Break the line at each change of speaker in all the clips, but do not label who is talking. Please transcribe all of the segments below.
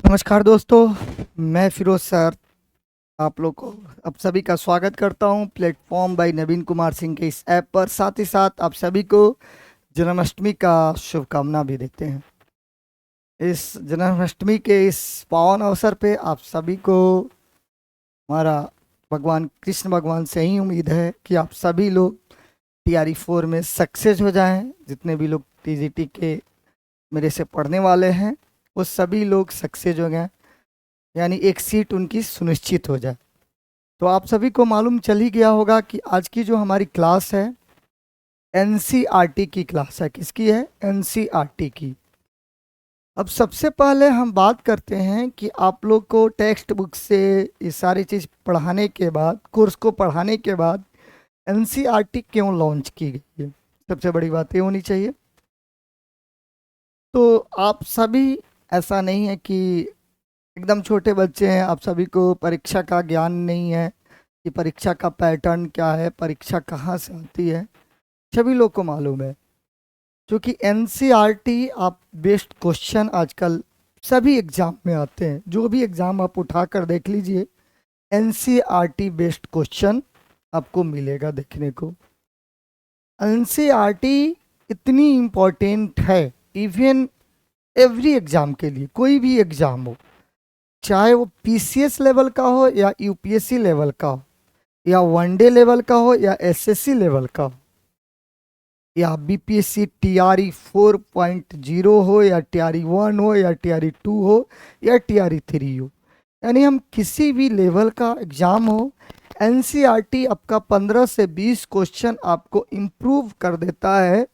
नमस्कार दोस्तों, मैं फिरोज सर आप लोग को आप सभी का स्वागत करता हूं प्लेटफॉर्म बाय नवीन कुमार सिंह के इस ऐप पर। साथ ही साथ आप सभी को जन्माष्टमी का शुभकामना भी देते हैं। इस जन्माष्टमी के इस पावन अवसर पे आप सभी को हमारा भगवान कृष्ण भगवान से ही उम्मीद है कि आप सभी लोग TRE 4 में सक्सेस हो जाएं। जितने भी लोग TGT के मेरे से पढ़ने वाले हैं वो सभी लोग सक्सेस हो गए, यानी एक सीट उनकी सुनिश्चित हो जाए। तो आप सभी को मालूम चल ही गया होगा कि आज की जो हमारी क्लास है NCERT की क्लास है। किसकी है? NCERT की। अब सबसे पहले हम बात करते हैं कि आप लोग को टेक्स्ट बुक से ये सारी चीज़ पढ़ाने के बाद, कोर्स को पढ़ाने के बाद NCERT क्यों लॉन्च की गई है, सबसे बड़ी बात ये होनी चाहिए। तो आप सभी, ऐसा नहीं है कि एकदम छोटे बच्चे हैं, आप सभी को परीक्षा का ज्ञान नहीं है कि परीक्षा का पैटर्न क्या है, परीक्षा कहाँ से आती है। सभी लोग को मालूम है, क्योंकि NCERT आप बेस्ड क्वेश्चन आजकल सभी एग्जाम में आते हैं। जो भी एग्जाम आप उठा कर देख लीजिए, NCERT बेस्ड क्वेश्चन आपको मिलेगा देखने को। NCERT इतनी इम्पोर्टेंट है इवन एवरी एग्जाम के लिए, कोई भी एग्जाम हो, चाहे वो PCS लेवल का हो या UPSC लेवल का हो या वनडे लेवल का हो या SSC लेवल का हो या BPSC TRE 4.0 हो या TRE 1 हो या TRE 2 हो या TRE 3 हो, यानी हम किसी भी लेवल का एग्ज़ाम हो, NCERT आपका 15 से 20 क्वेश्चन आपको इम्प्रूव कर देता है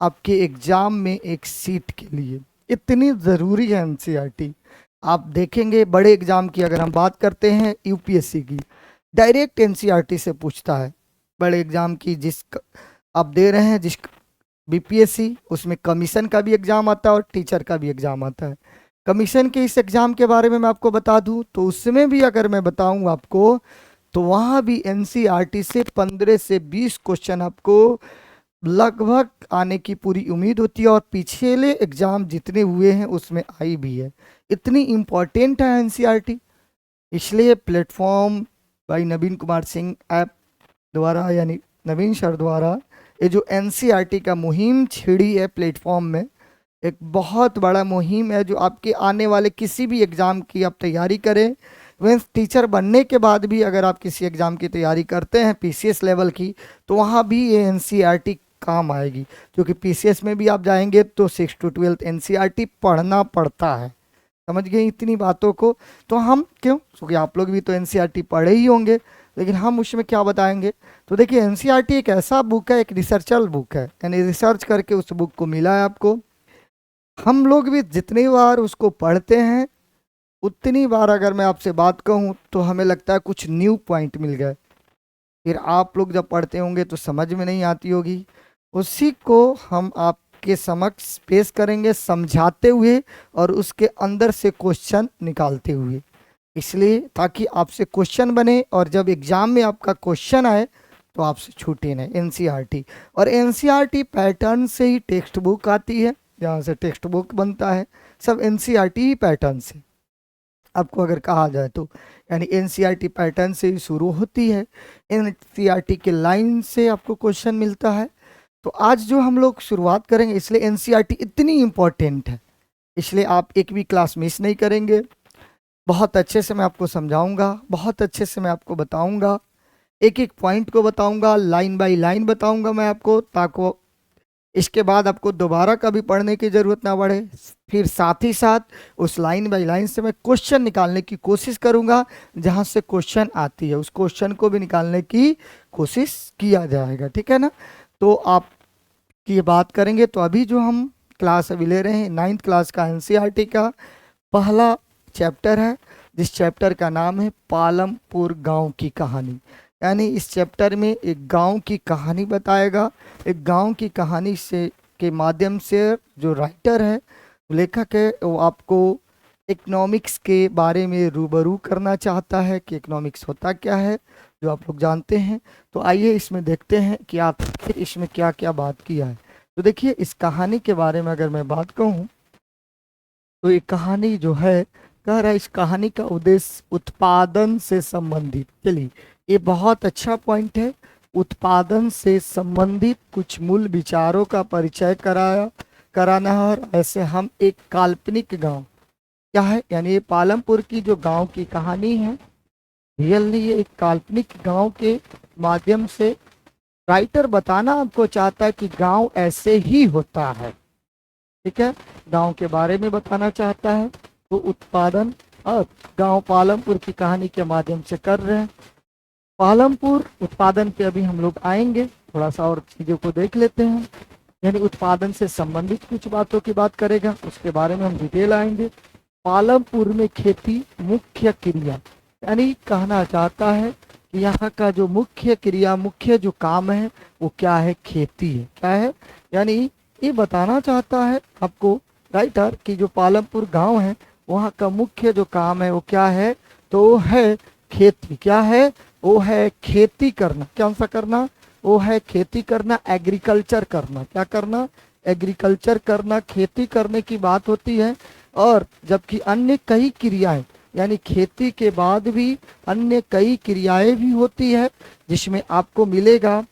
आपके एग्ज़ाम में एक सीट के लिए। इतनी ज़रूरी है NCERT। आप देखेंगे बड़े एग्ज़ाम की अगर हम बात करते हैं, UPSC की डायरेक्ट NCERT से पूछता है। बड़े एग्ज़ाम की जिस आप दे रहे हैं, जिस BPSC, उसमें कमीशन का भी एग्ज़ाम आता है और टीचर का भी एग्ज़ाम आता है। कमीशन के इस एग्ज़ाम के बारे में मैं आपको बता दूं तो उसमें भी अगर मैं बताऊं आपको, तो वहाँ भी NCERT से 15 से 20 क्वेश्चन आपको लगभग आने की पूरी उम्मीद होती है, और पिछले एग्ज़ाम जितने हुए हैं उसमें आई भी है। इतनी इम्पोर्टेंट है NCERT। इसलिए platform by Naveen Kumar Singh app द्वारा, यानी नवीन सर द्वारा, ये जो NCERT का मुहिम छिड़ी है प्लेटफॉर्म में, एक बहुत बड़ा मुहिम है जो आपके आने वाले किसी भी एग्ज़ाम की आप तैयारी करें। इवन टीचर बनने के बाद भी अगर आप किसी एग्ज़ाम की तैयारी करते हैं PCS लेवल की, तो वहाँ भी ये NCERT काम आएगी। क्योंकि PCS में भी आप जाएंगे तो 6 to 12 NCERT पढ़ना पड़ता है। समझ गए इतनी बातों को? तो हम क्यों, क्योंकि आप लोग भी तो NCERT पढ़े ही होंगे, लेकिन हम उसमें क्या बताएंगे। तो देखिए NCERT एक ऐसा बुक है, एक रिसर्चल बुक है, यानी रिसर्च करके उस बुक को मिला है आपको। हम लोग भी जितनी बार उसको पढ़ते हैं उतनी बार, अगर मैं आपसे बात कहूँ तो हमें लगता है कुछ न्यू पॉइंट मिल गए। फिर आप लोग जब पढ़ते होंगे तो समझ में नहीं आती होगी, उसी को हम आपके समक्ष पेश करेंगे समझाते हुए और उसके अंदर से क्वेश्चन निकालते हुए। इसलिए ताकि आपसे क्वेश्चन बने और जब एग्जाम में आपका क्वेश्चन आए तो आपसे छूटे नहीं NCERT। और NCERT पैटर्न से ही टेक्स्ट बुक आती है, जहाँ से टेक्स्ट बुक बनता है सब NCERT ही पैटर्न से, आपको अगर कहा जाए तो, यानी NCERT पैटर्न से ही शुरू होती है। NCERT के लाइन से आपको क्वेश्चन मिलता है। तो आज जो हम लोग शुरुआत करेंगे, इसलिए NCERT इतनी इम्पोर्टेंट है, इसलिए आप एक भी क्लास मिस नहीं करेंगे। बहुत अच्छे से मैं आपको समझाऊंगा, बहुत अच्छे से मैं आपको बताऊंगा, एक एक पॉइंट को बताऊंगा, लाइन बाय लाइन बताऊंगा मैं आपको, ताकि इसके बाद आपको दोबारा कभी पढ़ने की ज़रूरत ना पड़े। फिर साथ ही साथ उस लाइन बाय लाइन से मैं क्वेश्चन निकालने की कोशिश करूंगा, जहां से क्वेश्चन आती है उस क्वेश्चन को भी निकालने की कोशिश किया जाएगा, ठीक है ना। तो आप की बात करेंगे तो अभी जो हम क्लास अभी ले रहे हैं 9th क्लास का NCERT का पहला चैप्टर है, जिस चैप्टर का नाम है पालमपुर गांव की कहानी। यानी इस चैप्टर में एक गांव की कहानी बताएगा। एक गांव की कहानी से के माध्यम से जो राइटर है, लेखक है, वो आपको इकोनॉमिक्स के बारे में रूबरू करना चाहता है कि इकोनॉमिक्स होता क्या है, जो आप लोग जानते हैं। तो आइए इसमें देखते हैं कि आप इसमें क्या क्या बात किया है। तो देखिए इस कहानी के बारे में अगर मैं बात कहूँ तो ये कहानी जो है, कह रहा है इस कहानी का उद्देश्य उत्पादन से संबंधित, चलिए ये बहुत अच्छा पॉइंट है। उत्पादन से संबंधित कुछ मूल विचारों का परिचय कराना है। और ऐसे हम एक काल्पनिक गांव, क्या है यानी ये पालमपुर की जो गांव की कहानी है, रियल नहीं, ये एक काल्पनिक गांव के माध्यम से राइटर बताना आपको चाहता है कि गांव ऐसे ही होता है। ठीक है, गांव के बारे में बताना चाहता है। तो उत्पादन और गांव पालमपुर की कहानी के माध्यम से कर रहे हैं। पालमपुर उत्पादन पे अभी हम लोग आएंगे, थोड़ा सा और चीजों को देख लेते हैं। यानी उत्पादन से संबंधित कुछ बातों की बात करेगा, उसके बारे में हम डिटेल आएंगे। पालमपुर में खेती मुख्य क्रिया, यानी कहना चाहता है कि यहाँ का जो मुख्य क्रिया, मुख्य जो काम है वो क्या है, खेती है। क्या है, यानी ये बताना चाहता है आपको राइटर कि जो पालमपुर गांव है वहाँ का मुख्य जो काम है वो क्या है, तो वो है खेती। क्या है, वो है खेती करना। कौन सा करना, वो है खेती करना, एग्रीकल्चर करना। क्या करना, एग्रीकल्चर करना, खेती करने की बात होती है। और जबकि अन्य कई क्रियाएं, यानी खेती के बाद भी अन्य कई क्रियाएं भी होती है, जिसमें आपको मिलेगा,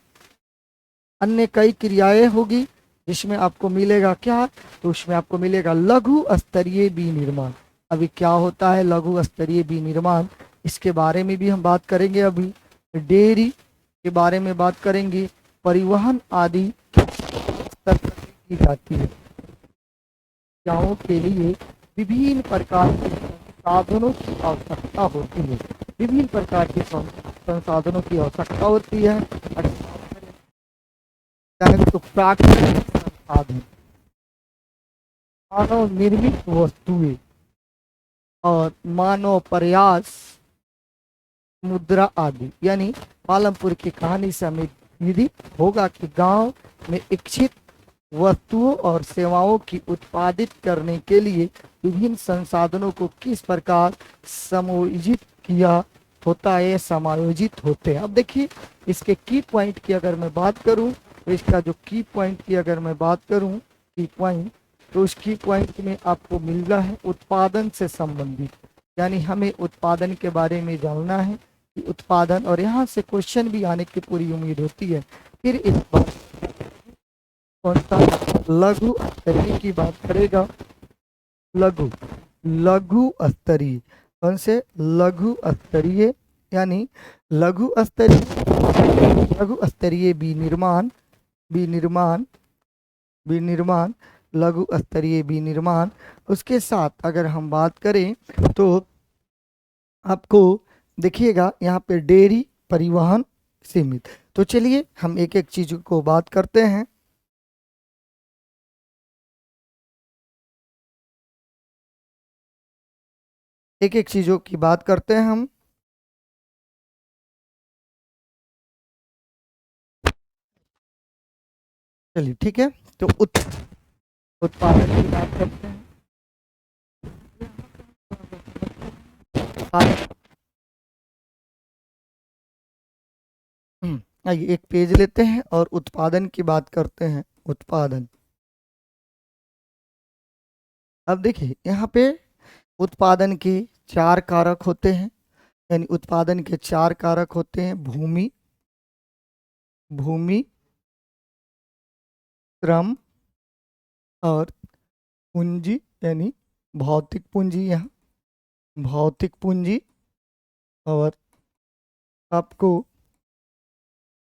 अन्य कई क्रियाएं होगी जिसमें आपको मिलेगा क्या, तो उसमें आपको मिलेगा लघु स्तरीय विनिर्माण। अभी क्या होता है लघु स्तरीय विनिर्माण, इसके बारे में भी हम बात करेंगे। अभी डेयरी के बारे में बात करेंगे, परिवहन आदि स्तर पर की जाती है। क्रियाओं के लिए विभिन्न प्रकार के संसाधनों की आवश्यकता होती है। विभिन्न प्रकार के संसाधनों की आवश्यकता होती है। तो प्राकृतिक संसाधन, मानव निर्मित वस्तुएं और मानव प्रयास, मुद्रा आदि। यानी पालमपुर की कहानी से हमें विदित होगा कि गांव में इच्छित वस्तुओं और सेवाओं की उत्पादित करने के लिए विभिन्न संसाधनों को किस प्रकार समायोजित किया होता है, समायोजित होते हैं। अब देखिए इसके की पॉइंट की अगर मैं बात करूं, तो इसका जो की पॉइंट की अगर मैं बात करूं, की पॉइंट, तो उस की पॉइंट में आपको मिल रहा है उत्पादन से संबंधित। यानी हमें उत्पादन के बारे में जानना है कि उत्पादन, और यहाँ से क्वेश्चन भी आने की पूरी उम्मीद होती है। फिर इस बार कौन सा लघु स्तरीय की बात करेगा, लघु लघु स्तरीय, कौन से लघु स्तरीय, यानी लघु स्तरीय विनिर्माण, विनिर्माण विनिर्माण लघु स्तरीय विनिर्माण। उसके साथ अगर हम बात करें तो आपको देखिएगा यहाँ पे डेयरी, परिवहन, सीमित। तो चलिए हम एक एक चीज को बात करते हैं। एक एक चीजों की बात करते हैं हम। चलिए ठीक है, तो उत्पादन की बात करते हैं। आइए एक पेज लेते हैं और उत्पादन की बात करते हैं। उत्पादन, अब देखिए यहाँ पे उत्पादन के चार कारक होते हैं। यानी उत्पादन के चार कारक होते हैं, भूमि, भूमि, श्रम और पूंजी, यानी भौतिक पूंजी। यहाँ भौतिक पूंजी और आपको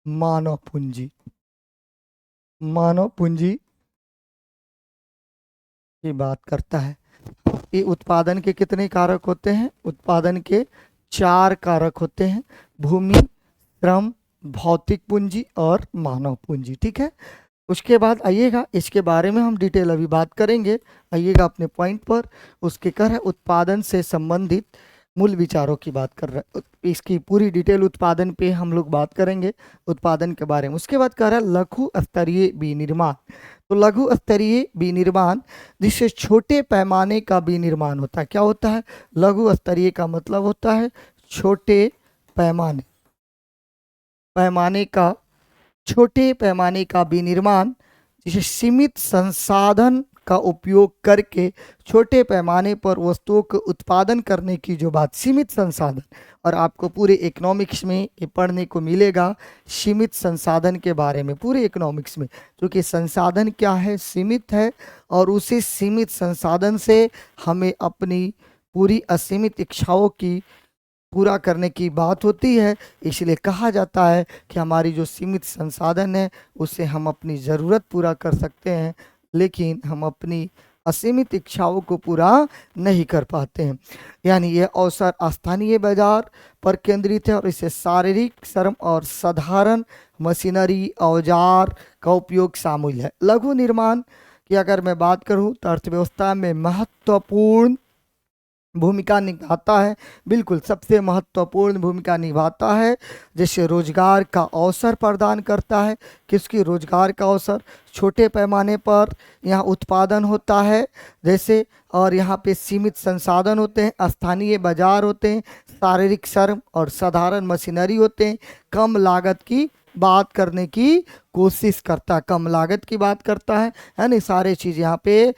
मानव पूंजी, मानव पूंजी की बात करता है। ये उत्पादन के कितने कारक होते हैं, उत्पादन के चार कारक होते हैं, भूमि, श्रम, भौतिक पूंजी और मानव पूंजी। ठीक है, उसके बाद आइएगा इसके बारे में हम डिटेल अभी बात करेंगे। आइएगा अपने पॉइंट पर। उसके कर है उत्पादन से संबंधित मूल विचारों की बात कर रहे हैं, इसकी पूरी डिटेल उत्पादन पे हम लोग बात करेंगे, उत्पादन के बारे में। उसके बाद कह रहा है लघु स्तरीय विनिर्माण। तो लघु स्तरीय विनिर्माण जिससे छोटे पैमाने का विनिर्माण होता है। क्या होता है, लघु स्तरीय का मतलब होता है छोटे पैमाने, पैमाने का, छोटे पैमाने का विनिर्माण जिसे सीमित संसाधन का उपयोग करके छोटे पैमाने पर वस्तुओं के उत्पादन करने की जो बात, सीमित संसाधन, और आपको पूरे इकोनॉमिक्स में ये पढ़ने को मिलेगा सीमित संसाधन के बारे में, पूरे इकोनॉमिक्स में, क्योंकि संसाधन क्या है, सीमित है, और उसी सीमित संसाधन से हमें अपनी पूरी असीमित इच्छाओं की पूरा करने की बात होती है। इसलिए कहा जाता है कि हमारी जो सीमित संसाधन है उससे हम अपनी ज़रूरत पूरा कर सकते हैं, लेकिन हम अपनी असीमित इच्छाओं को पूरा नहीं कर पाते हैं। यानी यह अवसर स्थानीय बाजार पर केंद्रित है और इसे शारीरिक श्रम और साधारण मशीनरी औजार का उपयोग शामिल है। लघु निर्माण की अगर मैं बात करूं तो अर्थव्यवस्था में महत्वपूर्ण भूमिका निभाता है, बिल्कुल सबसे महत्वपूर्ण भूमिका निभाता है, जैसे रोजगार का अवसर प्रदान करता है। किसकी रोजगार का अवसर? छोटे पैमाने पर यहाँ उत्पादन होता है जैसे, और यहाँ पे सीमित संसाधन होते हैं, स्थानीय बाजार होते हैं, शारीरिक श्रम और साधारण मशीनरी होते हैं। कम लागत की बात करने की कोशिश करता है, कम लागत की बात करता है ना, सारे चीज़ यहाँ पे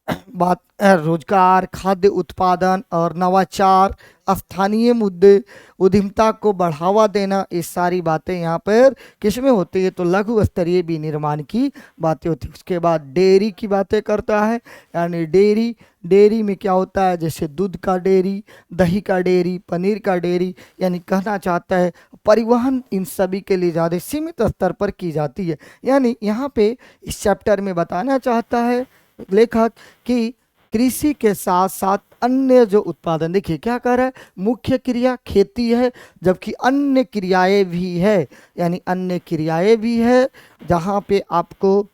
बात रोजगार, खाद्य उत्पादन और नवाचार, स्थानीय मुद्दे, उद्यमिता को बढ़ावा देना, ये सारी बातें यहाँ पर किसमें होती है? तो लघु स्तरीय विनिर्माण की बातें होती है। उसके बाद डेयरी की बातें करता है, यानी डेयरी में क्या होता है? जैसे दूध का डेयरी, दही का डेयरी, पनीर का डेयरी, यानी कहना चाहता है परिवहन इन सभी के लिए ज़्यादा सीमित स्तर पर की जाती है। यानी यहाँ पे इस चैप्टर में बताना चाहता है लेखक कि कृषि के साथ साथ अन्य जो उत्पादन, देखिए क्या कर रहा है, मुख्य क्रिया खेती है, जबकि अन्य क्रियाएं भी है, यानी अन्य क्रियाएं भी है जहाँ पे आपको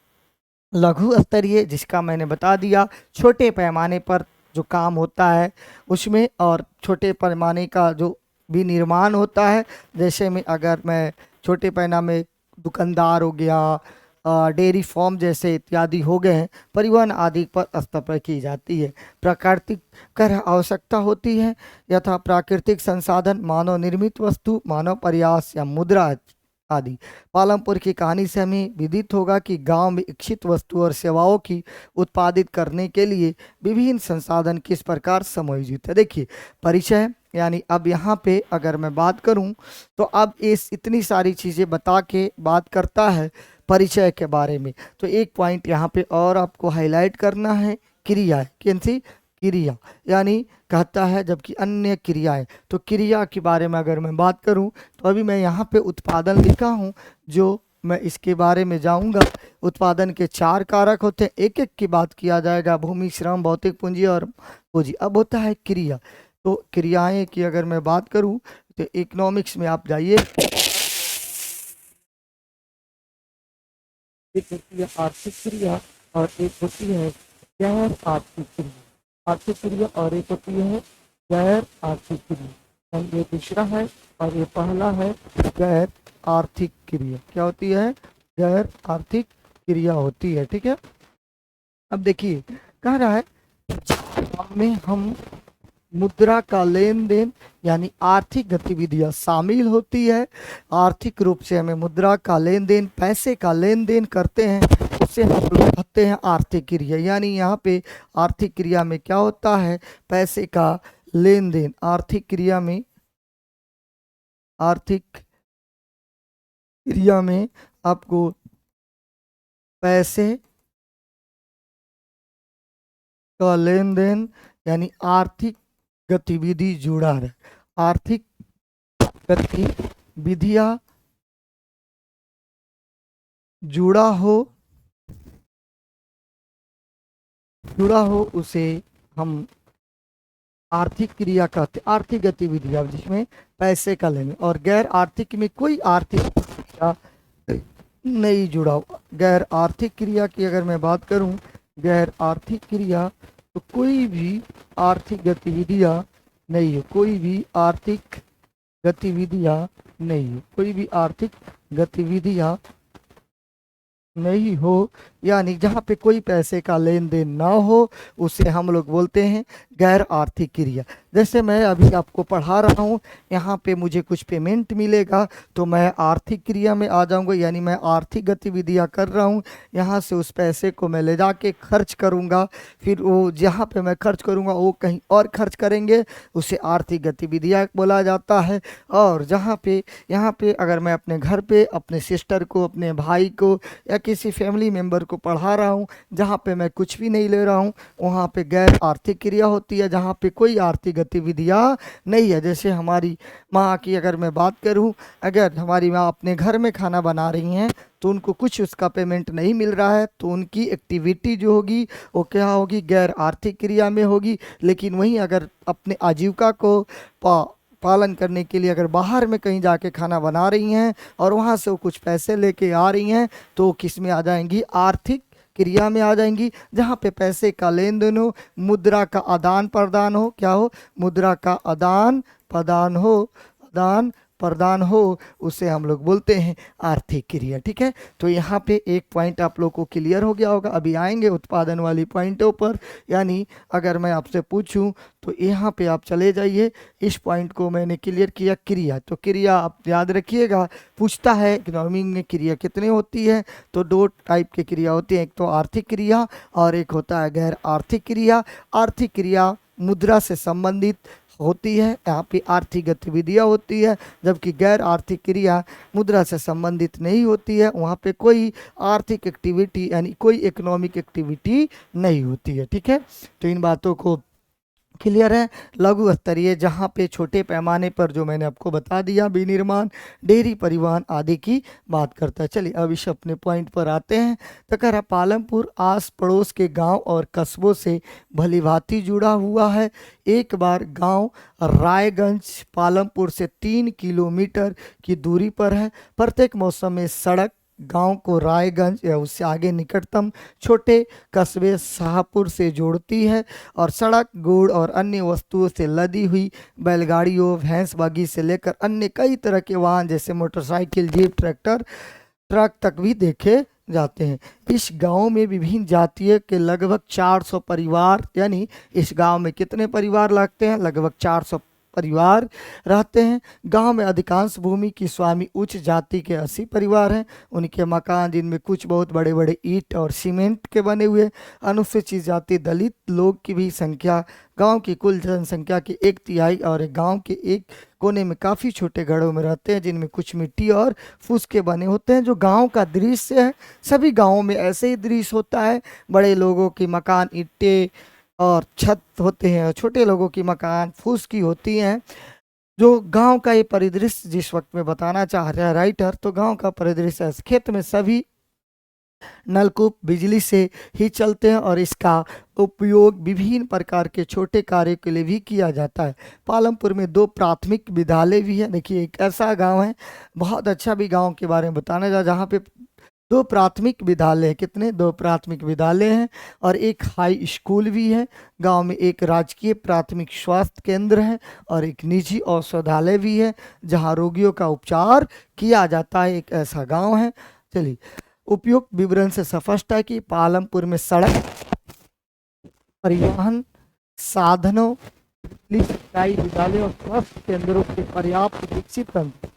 लघु स्तरीय, जिसका मैंने बता दिया, छोटे पैमाने पर जो काम होता है उसमें, और छोटे पैमाने का जो भी निर्माण होता है, जैसे में अगर मैं छोटे पैमाने में दुकानदार हो गया, डेयरी फार्म जैसे इत्यादि हो गए हैं, परिवहन आदि पर स्तर पर की जाती है। प्राकृतिक कर आवश्यकता होती है, यथा प्राकृतिक संसाधन, मानव निर्मित वस्तु, मानव प्रयास या मुद्रा आदि। पालमपुर की कहानी से हमें विदित होगा कि गांव में इच्छित वस्तु और सेवाओं की उत्पादित करने के लिए विभिन्न संसाधन किस प्रकार समायोजित है। देखिए परिचय, यानी अब यहाँ पे अगर मैं बात करूँ तो अब इस इतनी सारी चीज़ें बता के बात करता है परिचय के बारे में। तो एक पॉइंट यहाँ पे और आपको हाईलाइट करना है, क्रिया है, कौन सी क्रिया, यानी कहता है जबकि अन्य क्रियाएं। तो क्रिया के बारे में अगर मैं बात करूं तो अभी मैं यहाँ पे उत्पादन लिखा हूं, जो मैं इसके बारे में जाऊंगा। उत्पादन के 4 कारक होते हैं, एक एक की बात किया जाएगा, भूमि, श्रम, भौतिक पूंजी और पूंजी। अब होता है क्रिया, तो क्रियाएं की अगर मैं बात करूं तो इकोनॉमिक्स में आप जाइए, एक होती है आर्थिक क्रिया और एक होती है गैर आर्थिक क्रिया। आर्थिक क्रिया और एक होती है गैर आर्थिक क्रिया, और ये दूसरा है और ये पहला है गैर आर्थिक क्रिया। क्या होती है? गैर आर्थिक क्रिया होती है, ठीक है। अब देखिए कह रहा है में हम मुद्रा का लेन देन यानी आर्थिक गतिविधियां शामिल होती है। आर्थिक रूप से हमें मुद्रा का लेन देन, पैसे का लेन देन करते हैं, उससे हम लोग कहते हैं आर्थिक क्रिया। यानी यहाँ पे आर्थिक क्रिया में क्या होता है? पैसे का लेन देन। आर्थिक क्रिया में आपको पैसे का लेन देन यानी आर्थिक गतिविधि जुड़ा है। आर्थिक गतिविधियां जुड़ा हो उसे हम आर्थिक क्रिया कहते हैं। आर्थिक गतिविधियां जिसमें पैसे का लेन, और गैर आर्थिक में कोई आर्थिक क्रिया नहीं जुड़ा हुआ। गैर आर्थिक क्रिया की अगर मैं बात करूं, गैर आर्थिक क्रिया तो कोई भी आर्थिक गतिविधियां नहीं हो, कोई भी आर्थिक गतिविधियां नहीं हो, कोई भी आर्थिक गतिविधियां नहीं हो, यानी जहाँ पे कोई पैसे का लेन देन ना हो उसे हम लोग बोलते हैं गैर आर्थिक क्रिया। जैसे मैं अभी आपको पढ़ा रहा हूँ, यहाँ पे मुझे कुछ पेमेंट मिलेगा तो मैं आर्थिक क्रिया में आ जाऊँगा, यानी मैं आर्थिक गतिविधियाँ कर रहा हूँ। यहाँ से उस पैसे को मैं ले जाके खर्च करूँगा, फिर वो जहाँ पे मैं खर्च करूँगा वो कहीं और खर्च करेंगे, उसे आर्थिक गतिविधियाँ बोला जाता है। और जहाँ पे यहाँ पे अगर मैं अपने घर पे अपने सिस्टर को, अपने भाई को या किसी फैमिली मेम्बर को पढ़ा रहा हूँ, जहाँ पे मैं कुछ भी नहीं ले रहा हूँ, वहाँ पे गैर आर्थिक क्रिया होती है, जहाँ पे कोई आर्थिक गतिविधियाँ नहीं है। जैसे हमारी माँ की अगर मैं बात करूँ, अगर हमारी माँ अपने घर में खाना बना रही हैं तो उनको कुछ उसका पेमेंट नहीं मिल रहा है, तो उनकी एक्टिविटी जो होगी वो क्या होगी, गैर आर्थिक क्रिया में होगी। लेकिन वहीं अगर अपने आजीविका को पालन करने के लिए अगर बाहर में कहीं जाके खाना बना रही हैं और वहाँ से वो कुछ पैसे लेके आ रही हैं, तो किस में आ जाएंगी, आर्थिक क्रिया में आ जाएंगी, जहाँ पे पैसे का लेन देन हो, मुद्रा का आदान प्रदान हो, क्या हो, मुद्रा का आदान प्रदान हो, आदान प्रदान हो, उसे हम लोग बोलते हैं आर्थिक क्रिया। ठीक है, तो यहाँ पे एक पॉइंट आप लोग को क्लियर हो गया होगा। अभी आएंगे उत्पादन वाली पॉइंटों पर, यानी अगर मैं आपसे पूछूं तो यहाँ पे आप चले जाइए, इस पॉइंट को मैंने क्लियर किया, क्रिया। तो क्रिया आप याद रखिएगा, पूछता है इकोनॉमी में क्रिया कितनी होती है, तो दो टाइप की क्रिया होती है, एक तो आर्थिक क्रिया और एक होता है गैर आर्थिक क्रिया। आर्थिक क्रिया मुद्रा से संबंधित होती है, यहाँ पे आर्थिक गतिविधियाँ होती है, जबकि गैर आर्थिक क्रिया मुद्रा से संबंधित नहीं होती है, वहाँ पे कोई आर्थिक एक्टिविटी यानी कोई इकोनॉमिक एक्टिविटी नहीं होती है। ठीक है, तो इन बातों को क्लियर है। लघु स्तरीय जहाँ पे छोटे पैमाने पर जो मैंने आपको बता दिया, विनिर्माण, डेयरी, परिवहन आदि की बात करता है। चलिए अब इस अपने पॉइंट पर आते हैं। तो कह रहा पालमपुर आस पड़ोस के गांव और कस्बों से भलीभांति जुड़ा हुआ है। एक बार गांव रायगंज पालमपुर से 3 किलोमीटर की दूरी पर है। प्रत्येक मौसम में सड़क गांव को रायगंज या उससे आगे निकटतम छोटे कस्बे शाहपुर से जोड़ती है, और सड़क गुड़ और अन्य वस्तुओं से लदी हुई बैलगाड़ियों, भैंस बागी से लेकर अन्य कई तरह के वाहन जैसे मोटरसाइकिल, जीप, ट्रैक्टर, ट्रक तक भी देखे जाते हैं। इस गांव में विभिन्न जातियों के लगभग 400 परिवार, यानी इस गांव में कितने परिवार लगते हैं, लगभग 400 परिवार रहते हैं। गांव में अधिकांश भूमि की स्वामी उच्च जाति के 80 परिवार हैं। उनके मकान, जिनमें कुछ बहुत बड़े बड़े ईंट और सीमेंट के बने हुए। अनुसूचित जाति दलित लोग की भी संख्या गांव की कुल जनसंख्या की 1/3 और एक गांव के एक कोने में काफ़ी छोटे घरों में रहते हैं, जिनमें कुछ मिट्टी और फूस के बने होते हैं। जो गांव का दृश्य है, सभी गांवों में ऐसे ही दृश्य होता है। बड़े लोगों के मकान ईंटें और छत होते हैं, और छोटे लोगों की मकान फूस की होती हैं। जो गांव का ये परिदृश्य जिस वक्त में बताना चाह रहा है राइटर, तो गांव का परिदृश्य खेत में सभी नलकूप बिजली से ही चलते हैं और इसका उपयोग विभिन्न प्रकार के छोटे कार्यों के लिए भी किया जाता है। पालमपुर में 2 प्राथमिक विद्यालय भी है। देखिए एक ऐसा गांव है, बहुत अच्छा भी गांव के बारे में बताना जा, जहाँ पे 2 प्राथमिक विद्यालय है। कितने, 2 प्राथमिक विद्यालय हैं और एक हाई स्कूल भी है। गांव में एक राजकीय प्राथमिक स्वास्थ्य केंद्र है और एक निजी औषधालय भी है, जहां रोगियों का उपचार किया जाता है। एक ऐसा गांव है। चलिए, उपयुक्त विवरण से स्पष्ट है कि पालमपुर में सड़क, परिवहन साधनों, सिंचाई, विद्यालय और स्वास्थ्य केंद्रों के पर्याप्त विकसित तंत्र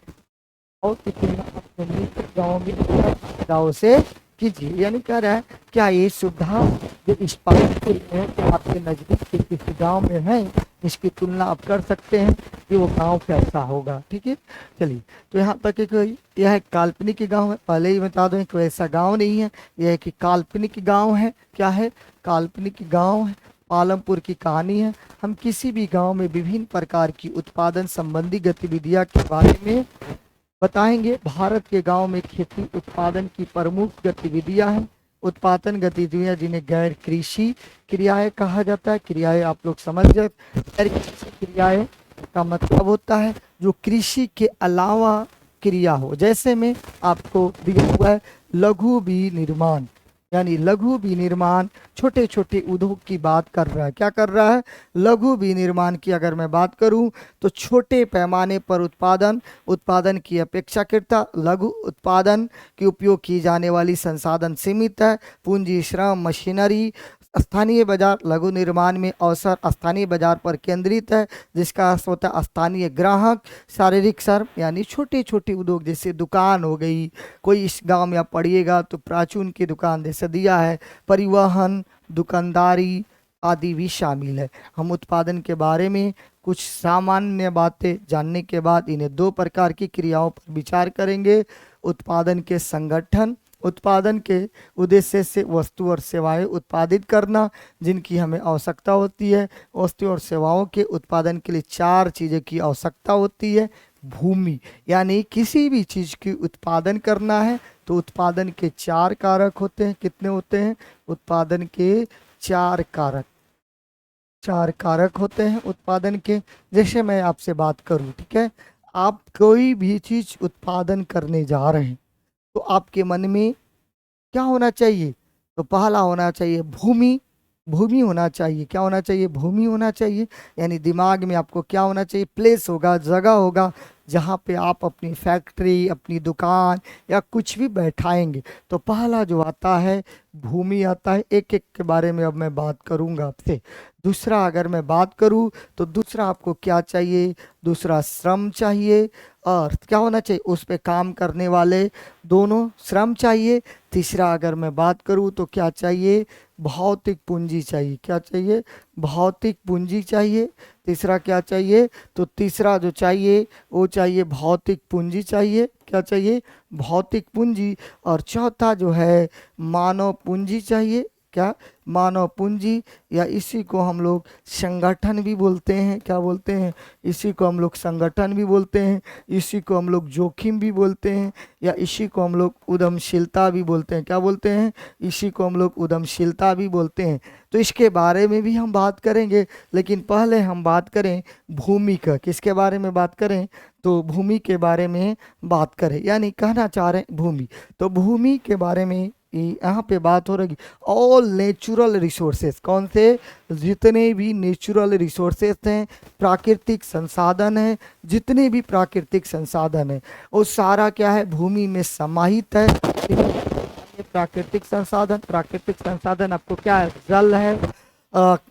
और की तुलना अपने निकट गाँव में गाँव से कीजिए। यानी कह रहा है क्या ये सुविधा जो इस पालमपुर में जो आपके नजदीक के किसी गांव में है, इसकी तुलना आप कर सकते हैं कि वो गांव कैसा होगा। ठीक है, चलिए, तो यहाँ तक एक यह एक काल्पनिक गांव है। पहले ही बता दूं कोई ऐसा गांव नहीं है, यह एक काल्पनिक गांव है। क्या है, काल्पनिक गांव है। पालमपुर की कहानी है। हम किसी भी गांव में विभिन्न प्रकार की उत्पादन संबंधी गतिविधियां के बारे में बताएंगे। भारत के गांव में खेती उत्पादन की प्रमुख गतिविधियां हैं। उत्पादन गतिविधियां जिन्हें गैर कृषि क्रियाएं कहा जाता है। क्रियाएं आप लोग समझ जाए, गैर कृषि क्रियाएं का मतलब होता है जो कृषि के अलावा क्रिया हो। जैसे में आपको दिया हुआ है लघु विनिर्माण, यानी लघु विनिर्माण छोटे छोटे उद्योग की बात कर रहा है। क्या कर रहा है, लघु विनिर्माण की अगर मैं बात करूं तो छोटे पैमाने पर उत्पादन की अपेक्षाकृत लघु उत्पादन के उपयोग की जाने वाली संसाधन सीमित है। पूंजी, श्रम, मशीनरी स्थानीय बाजार लघु निर्माण में अवसर स्थानीय बाजार पर केंद्रित है, जिसका अर्थ होता है स्थानीय ग्राहक। शारीरिक श्रम यानी छोटे छोटे उद्योग, जैसे दुकान हो गई, कोई इस गांव में आप पढ़िएगा तो प्राचून की दुकान जैसे दिया है, परिवहन, दुकानदारी आदि भी शामिल है। हम उत्पादन के बारे में कुछ सामान्य बातें जानने के बाद इन्हें दो प्रकार की क्रियाओं पर विचार करेंगे। उत्पादन के संगठन, उत्पादन के उद्देश्य से वस्तु और सेवाएं उत्पादित करना जिनकी हमें आवश्यकता होती है। वस्तु और सेवाओं के उत्पादन के लिए चार चीज़ों की आवश्यकता होती है। भूमि, यानी किसी भी चीज़ की उत्पादन करना है तो उत्पादन के चार कारक होते हैं। कितने होते हैं? उत्पादन के चार कारक होते हैं उत्पादन के। जैसे मैं आपसे बात करूं, ठीक है, आप कोई भी चीज़ उत्पादन करने जा रहे हैं तो आपके मन में क्या होना चाहिए? तो पहला होना चाहिए भूमि होना चाहिए। क्या होना चाहिए? भूमि होना चाहिए। यानी दिमाग में आपको क्या होना चाहिए? प्लेस होगा, जगह होगा जहाँ पे आप अपनी फैक्ट्री, अपनी दुकान या कुछ भी बैठाएंगे। तो पहला जो आता है भूमि आता है। एक एक के बारे में अब मैं बात करूँगा आपसे। दूसरा अगर मैं बात करूँ तो दूसरा आपको क्या चाहिए? दूसरा श्रम चाहिए। और क्या होना चाहिए? उस पे काम करने वाले दोनों श्रम चाहिए। तीसरा अगर मैं बात करूँ तो क्या चाहिए? भौतिक पूंजी चाहिए। क्या चाहिए? भौतिक पूंजी चाहिए। तीसरा क्या चाहिए? तो तीसरा जो चाहिए वो चाहिए भौतिक पूंजी चाहिए। क्या चाहिए? भौतिक पूंजी। और चौथा जो है मानव पूंजी चाहिए। क्या? मानव पूंजी, या इसी को हम लोग संगठन भी बोलते हैं। क्या बोलते हैं? इसी को हम लोग संगठन भी बोलते हैं, इसी को हम लोग जोखिम भी बोलते हैं, या इसी को हम लोग उद्यमशीलता भी बोलते हैं। क्या बोलते हैं? इसी को हम लोग उद्यमशीलता भी बोलते हैं। तो इसके बारे में भी हम बात करेंगे, लेकिन पहले हम बात करें भूमि का। किसके बारे में बात करें? तो भूमि के बारे में बात करें, यानी कहना चाह रहे हैं भूमि। तो भूमि के बारे में यहाँ पे बात हो रही ऑल नेचुरल रिसोर्सेस। कौन से? जितने भी नेचुरल रिसोर्सेस हैं, प्राकृतिक संसाधन हैं, जितने भी प्राकृतिक संसाधन हैं वो सारा क्या है? भूमि में समाहित है। प्राकृतिक संसाधन आपको क्या है? जल है,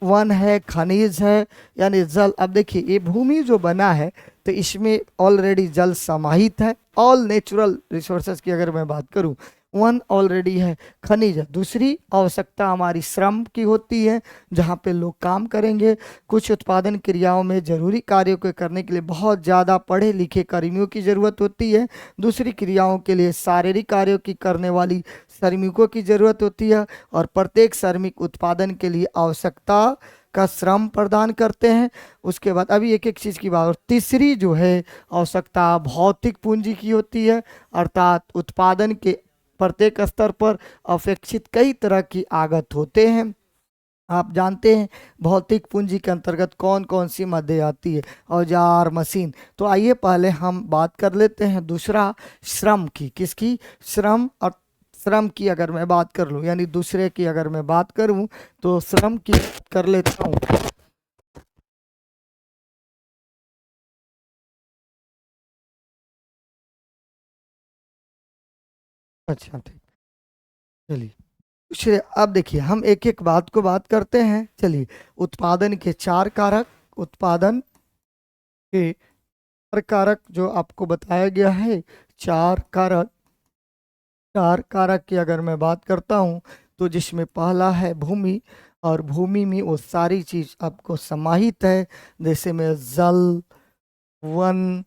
वन है, खनिज है, यानी जल। अब देखिए ये भूमि जो बना है तो इसमें ऑलरेडी जल समाहित है। ऑल नेचुरल रिसोर्सेज की अगर मैं बात करूं, वन ऑलरेडी है, खनिज है। दूसरी आवश्यकता हमारी श्रम की होती है, जहाँ पे लोग काम करेंगे। कुछ उत्पादन क्रियाओं में जरूरी कार्यों को करने के लिए बहुत ज़्यादा पढ़े लिखे कर्मियों की ज़रूरत होती है। दूसरी क्रियाओं के लिए शारीरिक कार्यों की करने वाली श्रमिकों की ज़रूरत होती है। और प्रत्येक श्रमिक उत्पादन के लिए आवश्यकता का श्रम प्रदान करते हैं। उसके बाद अभी एक एक चीज़ की बात। और तीसरी जो है आवश्यकता भौतिक पूंजी की होती है, अर्थात उत्पादन के प्रत्येक स्तर पर अपेक्षित कई तरह की आगत होते हैं। आप जानते हैं भौतिक पूंजी के अंतर्गत कौन कौन सी मदें आती है? औजार, मशीन। तो आइए पहले हम बात कर लेते हैं दूसरा श्रम की। किसकी? श्रम। और श्रम की अगर मैं बात कर लूँ, यानी दूसरे की अगर मैं बात करूँ तो श्रम की कर लेता हूँ। अच्छा ठीक, चलिए। दूसरे अब देखिए हम एक एक बात को बात करते हैं। चलिए, उत्पादन के चार कारक। उत्पादन के चार कारक जो आपको बताया गया है, चार कारक की अगर मैं बात करता हूँ तो जिसमें पहला है भूमि। और भूमि में वो सारी चीज़ आपको समाहित है, जैसे में जल, वन,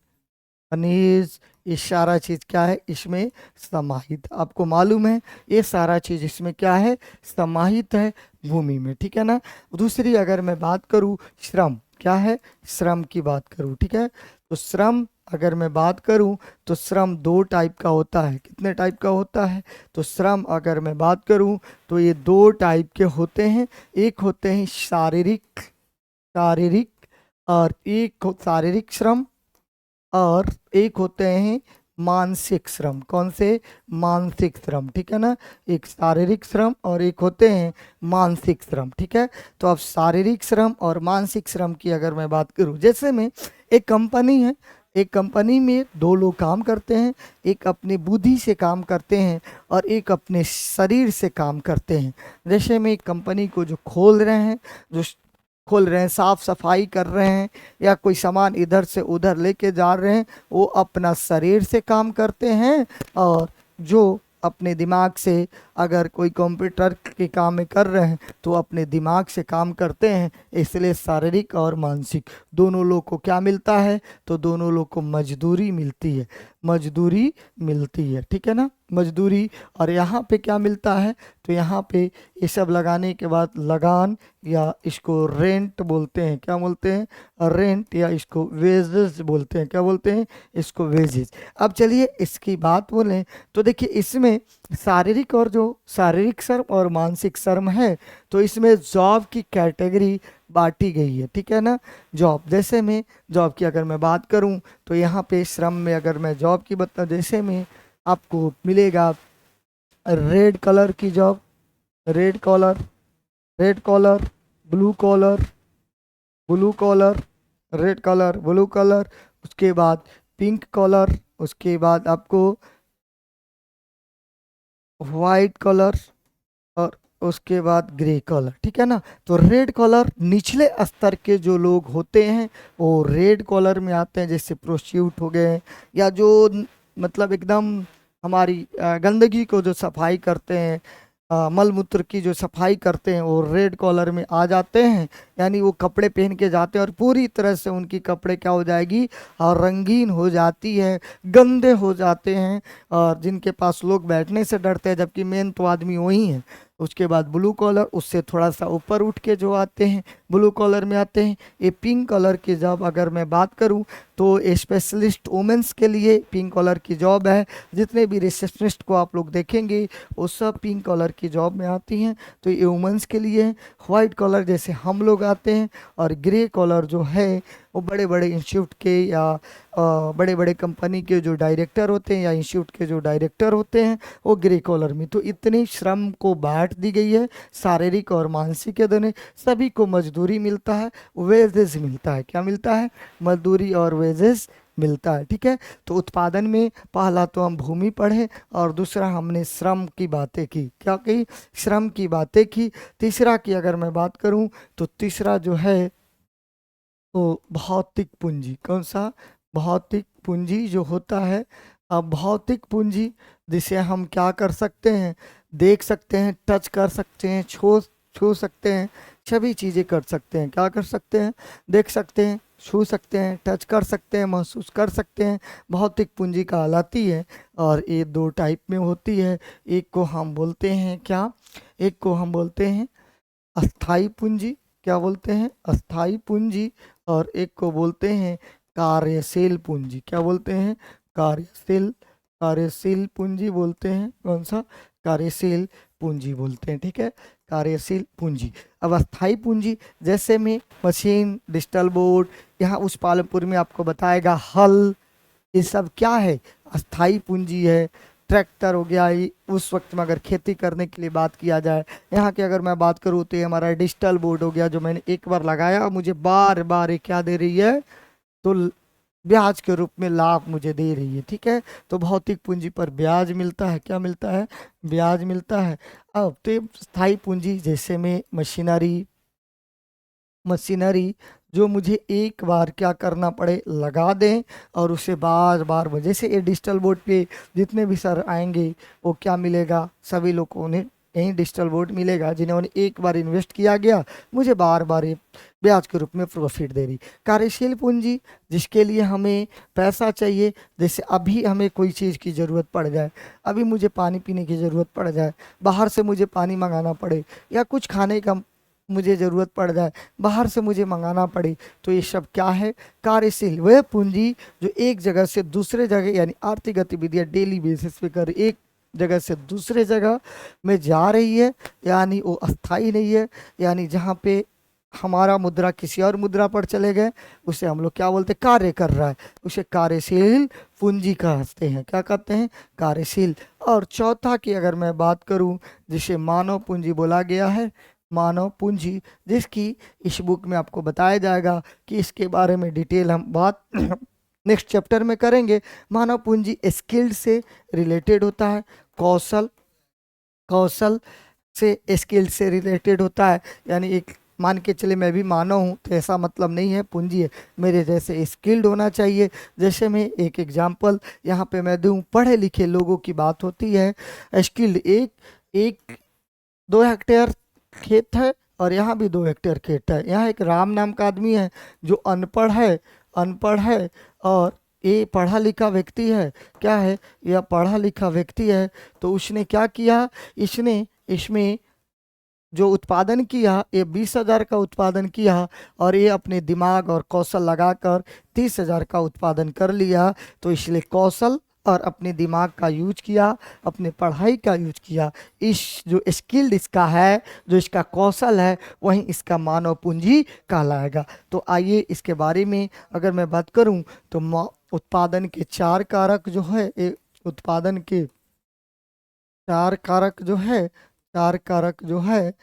खनिज, ये सारा चीज़ क्या है? इसमें समाहित। आपको मालूम है ये सारा चीज़ इसमें क्या है? समाहित है भूमि में, ठीक है ना। दूसरी अगर मैं बात करूँ श्रम, क्या है? श्रम की बात करूँ, ठीक है। तो श्रम अगर मैं बात करूं तो श्रम दो टाइप का होता है। कितने टाइप का होता है? तो श्रम अगर मैं बात करूं तो ये दो टाइप के होते हैं। एक होते हैं शारीरिक शारीरिक और एक शारीरिक श्रम, और एक होते हैं मानसिक श्रम। कौन से? मानसिक श्रम, ठीक है ना। एक शारीरिक श्रम और एक होते हैं मानसिक श्रम, ठीक है। तो अब शारीरिक श्रम और मानसिक श्रम की अगर मैं बात करूं, जैसे में एक कंपनी है, एक कंपनी में दो लोग काम करते हैं, एक अपनी बुद्धि से काम करते हैं और एक अपने शरीर से काम करते हैं। जैसे में एक कंपनी को जो खोल रहे हैं, जो खोल रहे हैं, साफ सफाई कर रहे हैं या कोई सामान इधर से उधर लेके जा रहे हैं, वो अपना शरीर से काम करते हैं। और जो अपने दिमाग से अगर कोई कंप्यूटर के काम में कर रहे हैं तो अपने दिमाग से काम करते हैं। इसलिए शारीरिक और मानसिक दोनों लोग को क्या मिलता है, तो दोनों लोग को मजदूरी मिलती है, मजदूरी मिलती है, ठीक है ना, मजदूरी। और यहाँ पे क्या मिलता है, तो यहाँ पे ये सब लगाने के बाद लगान या इसको रेंट बोलते हैं, क्या बोलते हैं, रेंट, या इसको वेजेस बोलते हैं, क्या बोलते हैं, इसको वेजेस। अब चलिए इसकी बात बोलें तो देखिए इसमें शारीरिक और जो शारीरिक श्रम और मानसिक श्रम है, तो इसमें जॉब की कैटेगरी बांटी गई है, ठीक है ना। जॉब, जैसे में जॉब की अगर मैं बात करूं तो यहाँ पे श्रम में अगर मैं जॉब की बताऊं, जैसे में आपको मिलेगा रेड कलर की job, red collar, red collar, blue collar, blue collar, red collar, blue collar, उसके बाद पिंक कॉलर, उसके बाद आपको वाइट कलर और उसके बाद ग्रे कलर, ठीक है ना। तो रेड कलर निचले स्तर के जो लोग होते हैं वो रेड कलर में आते हैं, जैसे प्रोस्टिट्यूट हो गए या जो मतलब एकदम हमारी गंदगी को जो सफाई करते हैं, मल मूत्र की जो सफाई करते हैं, वो रेड कॉलर में आ जाते हैं। यानी वो कपड़े पहन के जाते हैं और पूरी तरह से उनकी कपड़े क्या हो जाएगी, और रंगीन हो जाती है, गंदे हो जाते हैं और जिनके पास लोग बैठने से डरते हैं, जबकि मेन तो आदमी वही है। उसके बाद ब्लू कॉलर, उससे थोड़ा सा ऊपर उठ के जो आते हैं ब्लू कॉलर में आते हैं। ये पिंक कलर की जॉब अगर मैं बात करूं तो स्पेशलिस्ट वुमेंस के लिए पिंक कलर की जॉब है। जितने भी रिसेप्शनिस्ट को आप लोग देखेंगे वो सब पिंक कलर की जॉब में आती हैं, तो ये वुमेंस के लिए है। वाइट कलर जैसे हम लोग आते हैं, और ग्रे कलर जो है वो बड़े बड़े इंस्टीट्यूट के या बड़े बड़े कंपनी के जो डायरेक्टर होते हैं या इंस्टीट्यूट के जो डायरेक्टर होते हैं वो ग्रे कॉलर में। तो इतनी श्रम को बांट दी गई है, शारीरिक और मानसिक के दोनों, सभी को मजदूरी मिलता है, वेजेस मिलता है, क्या मिलता है, मजदूरी और वेजेस मिलता है, ठीक है। तो उत्पादन में पहला तो हम भूमि पढ़े और दूसरा हमने श्रम की बातें की, क्या की, श्रम की बातें की। तीसरा की अगर मैं बात करूं तो तीसरा जो है तो भौतिक पूंजी, कौन सा, भौतिक पूंजी जो होता है। अब भौतिक पूंजी जिसे हम क्या कर सकते हैं, देख सकते हैं, टच कर सकते हैं, छू छू सकते हैं, सभी चीज़ें कर सकते हैं, क्या कर सकते हैं, देख सकते हैं, छू सकते हैं, टच कर सकते हैं, महसूस कर सकते हैं, भौतिक पूंजी कहलाती है। और ये दो टाइप में होती है, एक को हम बोलते हैं क्या, एक को हम बोलते हैं अस्थाई पूंजी, क्या बोलते हैं, अस्थाई पूंजी, और एक को बोलते हैं कार्यशील पूंजी, क्या बोलते हैं, कार्यशील, कार्यशील पूंजी बोलते हैं, कौन सा, कार्यशील पूंजी बोलते हैं, ठीक है, कार्यशील पूंजी। अब अस्थाई पूंजी जैसे में मशीन, डिजिटल बोर्ड, यहाँ उस पालमपुर में आपको बताएगा हल, ये सब क्या है, अस्थाई पूंजी है। ट्रैक्टर हो गया, ये उस वक्त में अगर खेती करने के लिए बात किया जाए। यहाँ की अगर मैं बात करूँ तो ये हमारा डिजिटल बोर्ड हो गया, जो मैंने एक बार लगाया मुझे बार बार ये क्या दे रही है, तो ब्याज के रूप में लाभ मुझे दे रही है, ठीक है। तो भौतिक पूंजी पर ब्याज मिलता है, क्या मिलता है, ब्याज मिलता है। अब तो स्थायी पूंजी जैसे में मशीनरी, मशीनरी जो मुझे एक बार क्या करना पड़े, लगा दें और उसे बार बार, जैसे ये डिजिटल बोर्ड पे जितने भी सर आएंगे वो क्या मिलेगा, सभी लोगों ने यही डिजिटल बोर्ड मिलेगा जिन्होंने एक बार इन्वेस्ट किया गया, मुझे बार बार ये ब्याज के रूप में प्रॉफिट दे रही। कार्यशील पूंजी जिसके लिए हमें पैसा चाहिए, जैसे अभी हमें कोई चीज़ की ज़रूरत पड़ जाए, अभी मुझे पानी पीने की ज़रूरत पड़ जाए, बाहर से मुझे पानी मंगाना पड़े, या कुछ खाने का मुझे ज़रूरत पड़ जाए, बाहर से मुझे मंगाना पड़े, तो ये सब क्या है, कार्यशील, वह पूंजी जो एक जगह से दूसरे जगह यानी आर्थिक गतिविधियाँ डेली बेसिस पे कर एक जगह से दूसरे जगह में जा रही है, यानी वो अस्थाई नहीं है। यानी जहाँ पे हमारा मुद्रा किसी और मुद्रा पर चले गए उसे हम लोग क्या बोलते हैं, कार्य कर रहा है, उसे कार्यशील पूंजी कहते हैं, क्या कहते हैं, कार्यशील। और चौथा की अगर मैं बात करूं जिसे मानव पूंजी बोला गया है, मानव पूंजी, जिसकी इस बुक में आपको बताया जाएगा कि इसके बारे में डिटेल हम बात नेक्स्ट चैप्टर में करेंगे। मानव पूंजी स्किल्ड से रिलेटेड होता है, कौशल कौशल से स्किल्ड से रिलेटेड होता है। यानी एक मान के चले मैं भी मानव हूँ तो ऐसा मतलब नहीं है पूंजी है, मेरे जैसे स्किल्ड होना चाहिए। जैसे मैं एक एग्जांपल यहाँ पे मैं दूँ, पढ़े लिखे लोगों की बात होती है। स्किल्ड एक एक 2 हेक्टेयर खेत है और यहाँ भी 2 हेक्टेयर खेत है। यहाँ एक राम नाम का आदमी है जो अनपढ़ है और ये पढ़ा लिखा व्यक्ति है। क्या है, यह पढ़ा लिखा व्यक्ति है। तो उसने क्या किया, इसने इसमें जो उत्पादन किया, ये 20,000 का उत्पादन किया और ये अपने दिमाग और कौशल लगाकर 30,000 का उत्पादन कर लिया। तो इसलिए कौशल और अपने दिमाग का यूज किया, अपने पढ़ाई का यूज किया। इस जो स्किल्ड इसका है, जो इसका कौशल है, वही इसका मानव पूंजी कहलाएगा। तो आइए इसके बारे में अगर मैं बात करूं तो उत्पादन के 4 कारक जो है, उत्पादन के 4 कारक जो है, 4 कारक जो है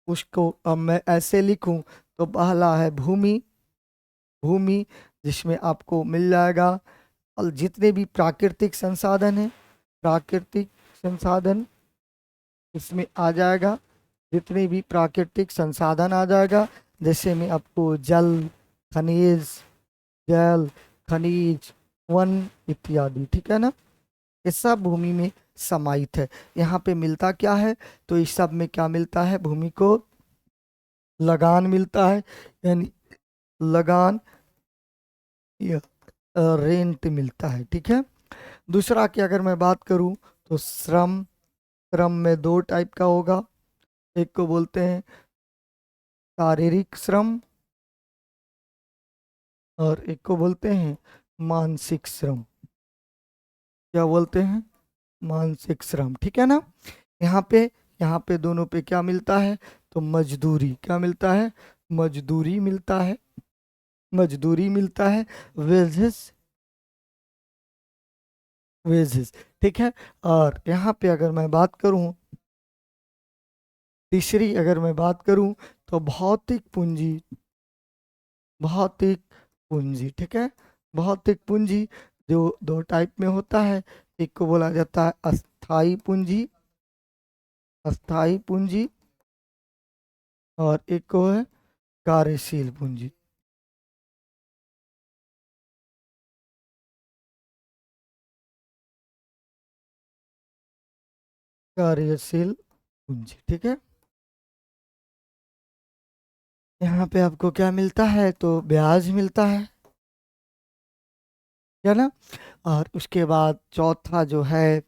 उसको अब मैं ऐसे लिखूं तो पहला है भूमि। भूमि जिसमें आपको मिल जाएगा और जितने भी प्राकृतिक संसाधन है, प्राकृतिक संसाधन इसमें आ जाएगा। जितने भी प्राकृतिक संसाधन आ जाएगा, जैसे में आपको खनिज जल खनिज वन इत्यादि, ठीक है ना, ये सब भूमि में समाहित है। यहाँ पे मिलता क्या है, तो इस सब में क्या मिलता है, भूमि को लगान मिलता है, यानी लगान या रेंट मिलता है, ठीक है। दूसरा की अगर मैं बात करूं तो श्रम। श्रम में 2 टाइप का होगा, एक को बोलते हैं शारीरिक श्रम और एक को बोलते हैं मानसिक श्रम। क्या बोलते हैं, मानसिक श्रम, ठीक है ना। यहाँ पे दोनों पे क्या मिलता है, तो मजदूरी। क्या मिलता है, मजदूरी मिलता है, मजदूरी मिलता है, वेजेस वेजेस, ठीक है। और यहाँ पे अगर मैं बात करूँ, तीसरी अगर मैं बात करूँ तो भौतिक पूंजी। भौतिक पूंजी, ठीक है। भौतिक पूंजी जो 2 टाइप में होता है, एक को बोला जाता है अस्थाई पूंजी, अस्थाई पूंजी, और एक को है कार्यशील पूंजी। कार्यशील पूंजी, ठीक है। यहाँ पे आपको क्या मिलता है, तो ब्याज मिलता है, क्या ना। और उसके बाद चौथा जो है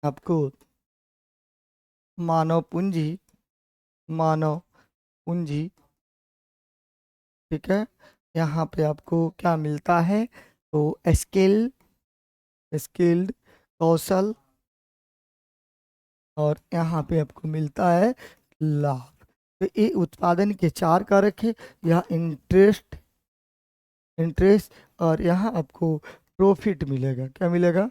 आपको मानव पूंजी। मानव पूंजी, ठीक है। यहाँ पे आपको क्या मिलता है, तो स्किल्ड कौशल, और यहाँ पे आपको मिलता है लाभ। तो ये उत्पादन के 4 कारक है। यह इंटरेस्ट इंटरेस्ट और यहाँ आपको प्रॉफिट मिलेगा। क्या मिलेगा,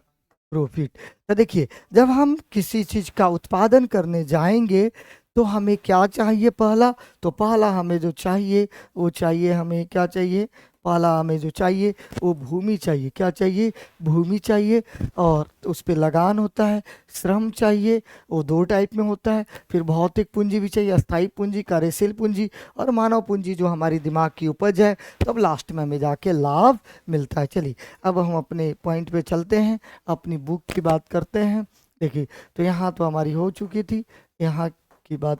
प्रॉफिट। तो देखिए, जब हम किसी चीज का उत्पादन करने जाएंगे तो हमें क्या चाहिए, पहला तो पहला हमें जो चाहिए वो चाहिए, हमें क्या चाहिए, पहला हमें जो चाहिए वो भूमि चाहिए। क्या चाहिए, भूमि चाहिए। और उस पे लगान होता है, श्रम चाहिए, वो 2 टाइप में होता है। फिर भौतिक पूंजी भी चाहिए, अस्थाई पूंजी, कार्यशील पूंजी, और मानव पूंजी जो हमारी दिमाग की उपज है। तब लास्ट में हमें जाके लाभ मिलता है। चलिए अब हम अपने पॉइंट पे चलते हैं, अपनी बुक की बात करते हैं। देखिए, तो यहाँ तो हमारी हो चुकी थी यहाँ की बात।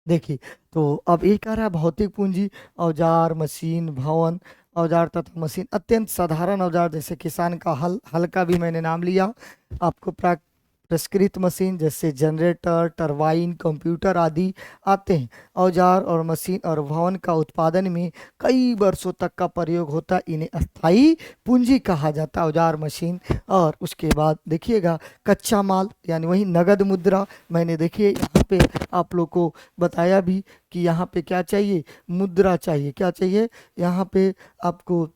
देखिए, तो अब एक आ रहा है भौतिक पूंजी। औजार मशीन भवन, औजार तथा मशीन, अत्यंत साधारण औजार जैसे किसान का हल का भी मैंने नाम लिया। आपको परिष्कृत मशीन जैसे जनरेटर टरबाइन कंप्यूटर आदि आते हैं। औजार और मशीन और भवन का उत्पादन में कई वर्षों तक का प्रयोग होता है, इन्हें अस्थाई पूंजी कहा जाता है, औजार मशीन। और उसके बाद देखिएगा कच्चा माल, यानी वही नगद मुद्रा। मैंने देखिए यहाँ पे आप लोग को बताया भी कि यहाँ पे क्या चाहिए, मुद्रा चाहिए। क्या चाहिए, यहाँ पे आपको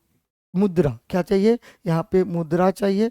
मुद्रा क्या चाहिए, यहाँ पे मुद्रा चाहिए।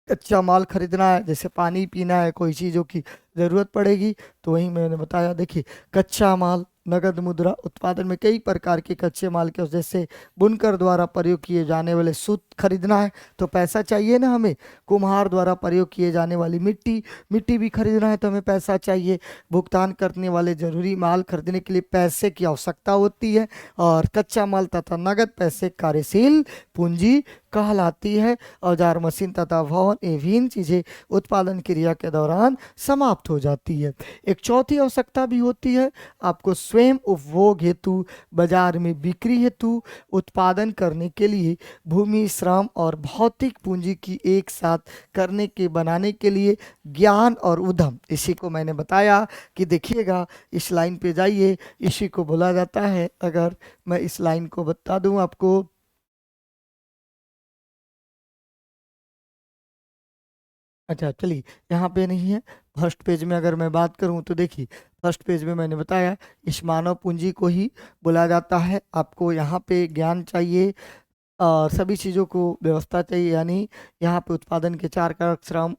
कच्चा माल खरीदना है, जैसे पानी पीना है, कोई चीज़ों की ज़रूरत पड़ेगी, तो वही मैंने बताया। देखिए, कच्चा माल नगद मुद्रा उत्पादन में कई प्रकार के कच्चे माल के, जैसे बुनकर द्वारा प्रयोग किए जाने वाले सूत खरीदना है तो पैसा चाहिए ना हमें, कुम्हार द्वारा प्रयोग किए जाने वाली मिट्टी भी खरीदना है तो हमें पैसा चाहिए, भुगतान करने वाले जरूरी माल खरीदने के लिए पैसे की आवश्यकता होती है, और कच्चा माल तथा नगद पैसे कार्यशील पूंजी कहलाती है। औजार मशीन तथा भवन ये विभिन्न चीजें उत्पादन क्रिया के दौरान समाप्त हो जाती है। एक चौथी आवश्यकता भी होती है, आपको स्वयं उपभोग हेतु, बाजार में बिक्री हेतु उत्पादन करने के लिए भूमि, श्रम और भौतिक पूंजी की एक साथ करने के बनाने के लिए ज्ञान और उद्यम, इसी को मैंने बताया कि देखिएगा इस लाइन पे जाइए, इसी को बोला जाता है। अगर मैं इस लाइन को बता दूं आपको, अच्छा चलिए यहाँ पे नहीं है, फर्स्ट पेज में अगर मैं बात करूँ तो देखिए फर्स्ट पेज में मैंने बताया इस मानव पूंजी को ही बोला जाता है। आपको यहाँ पे ज्ञान चाहिए और सभी चीज़ों को व्यवस्था चाहिए, यानी यहाँ पे उत्पादन के चार कारक श्रम,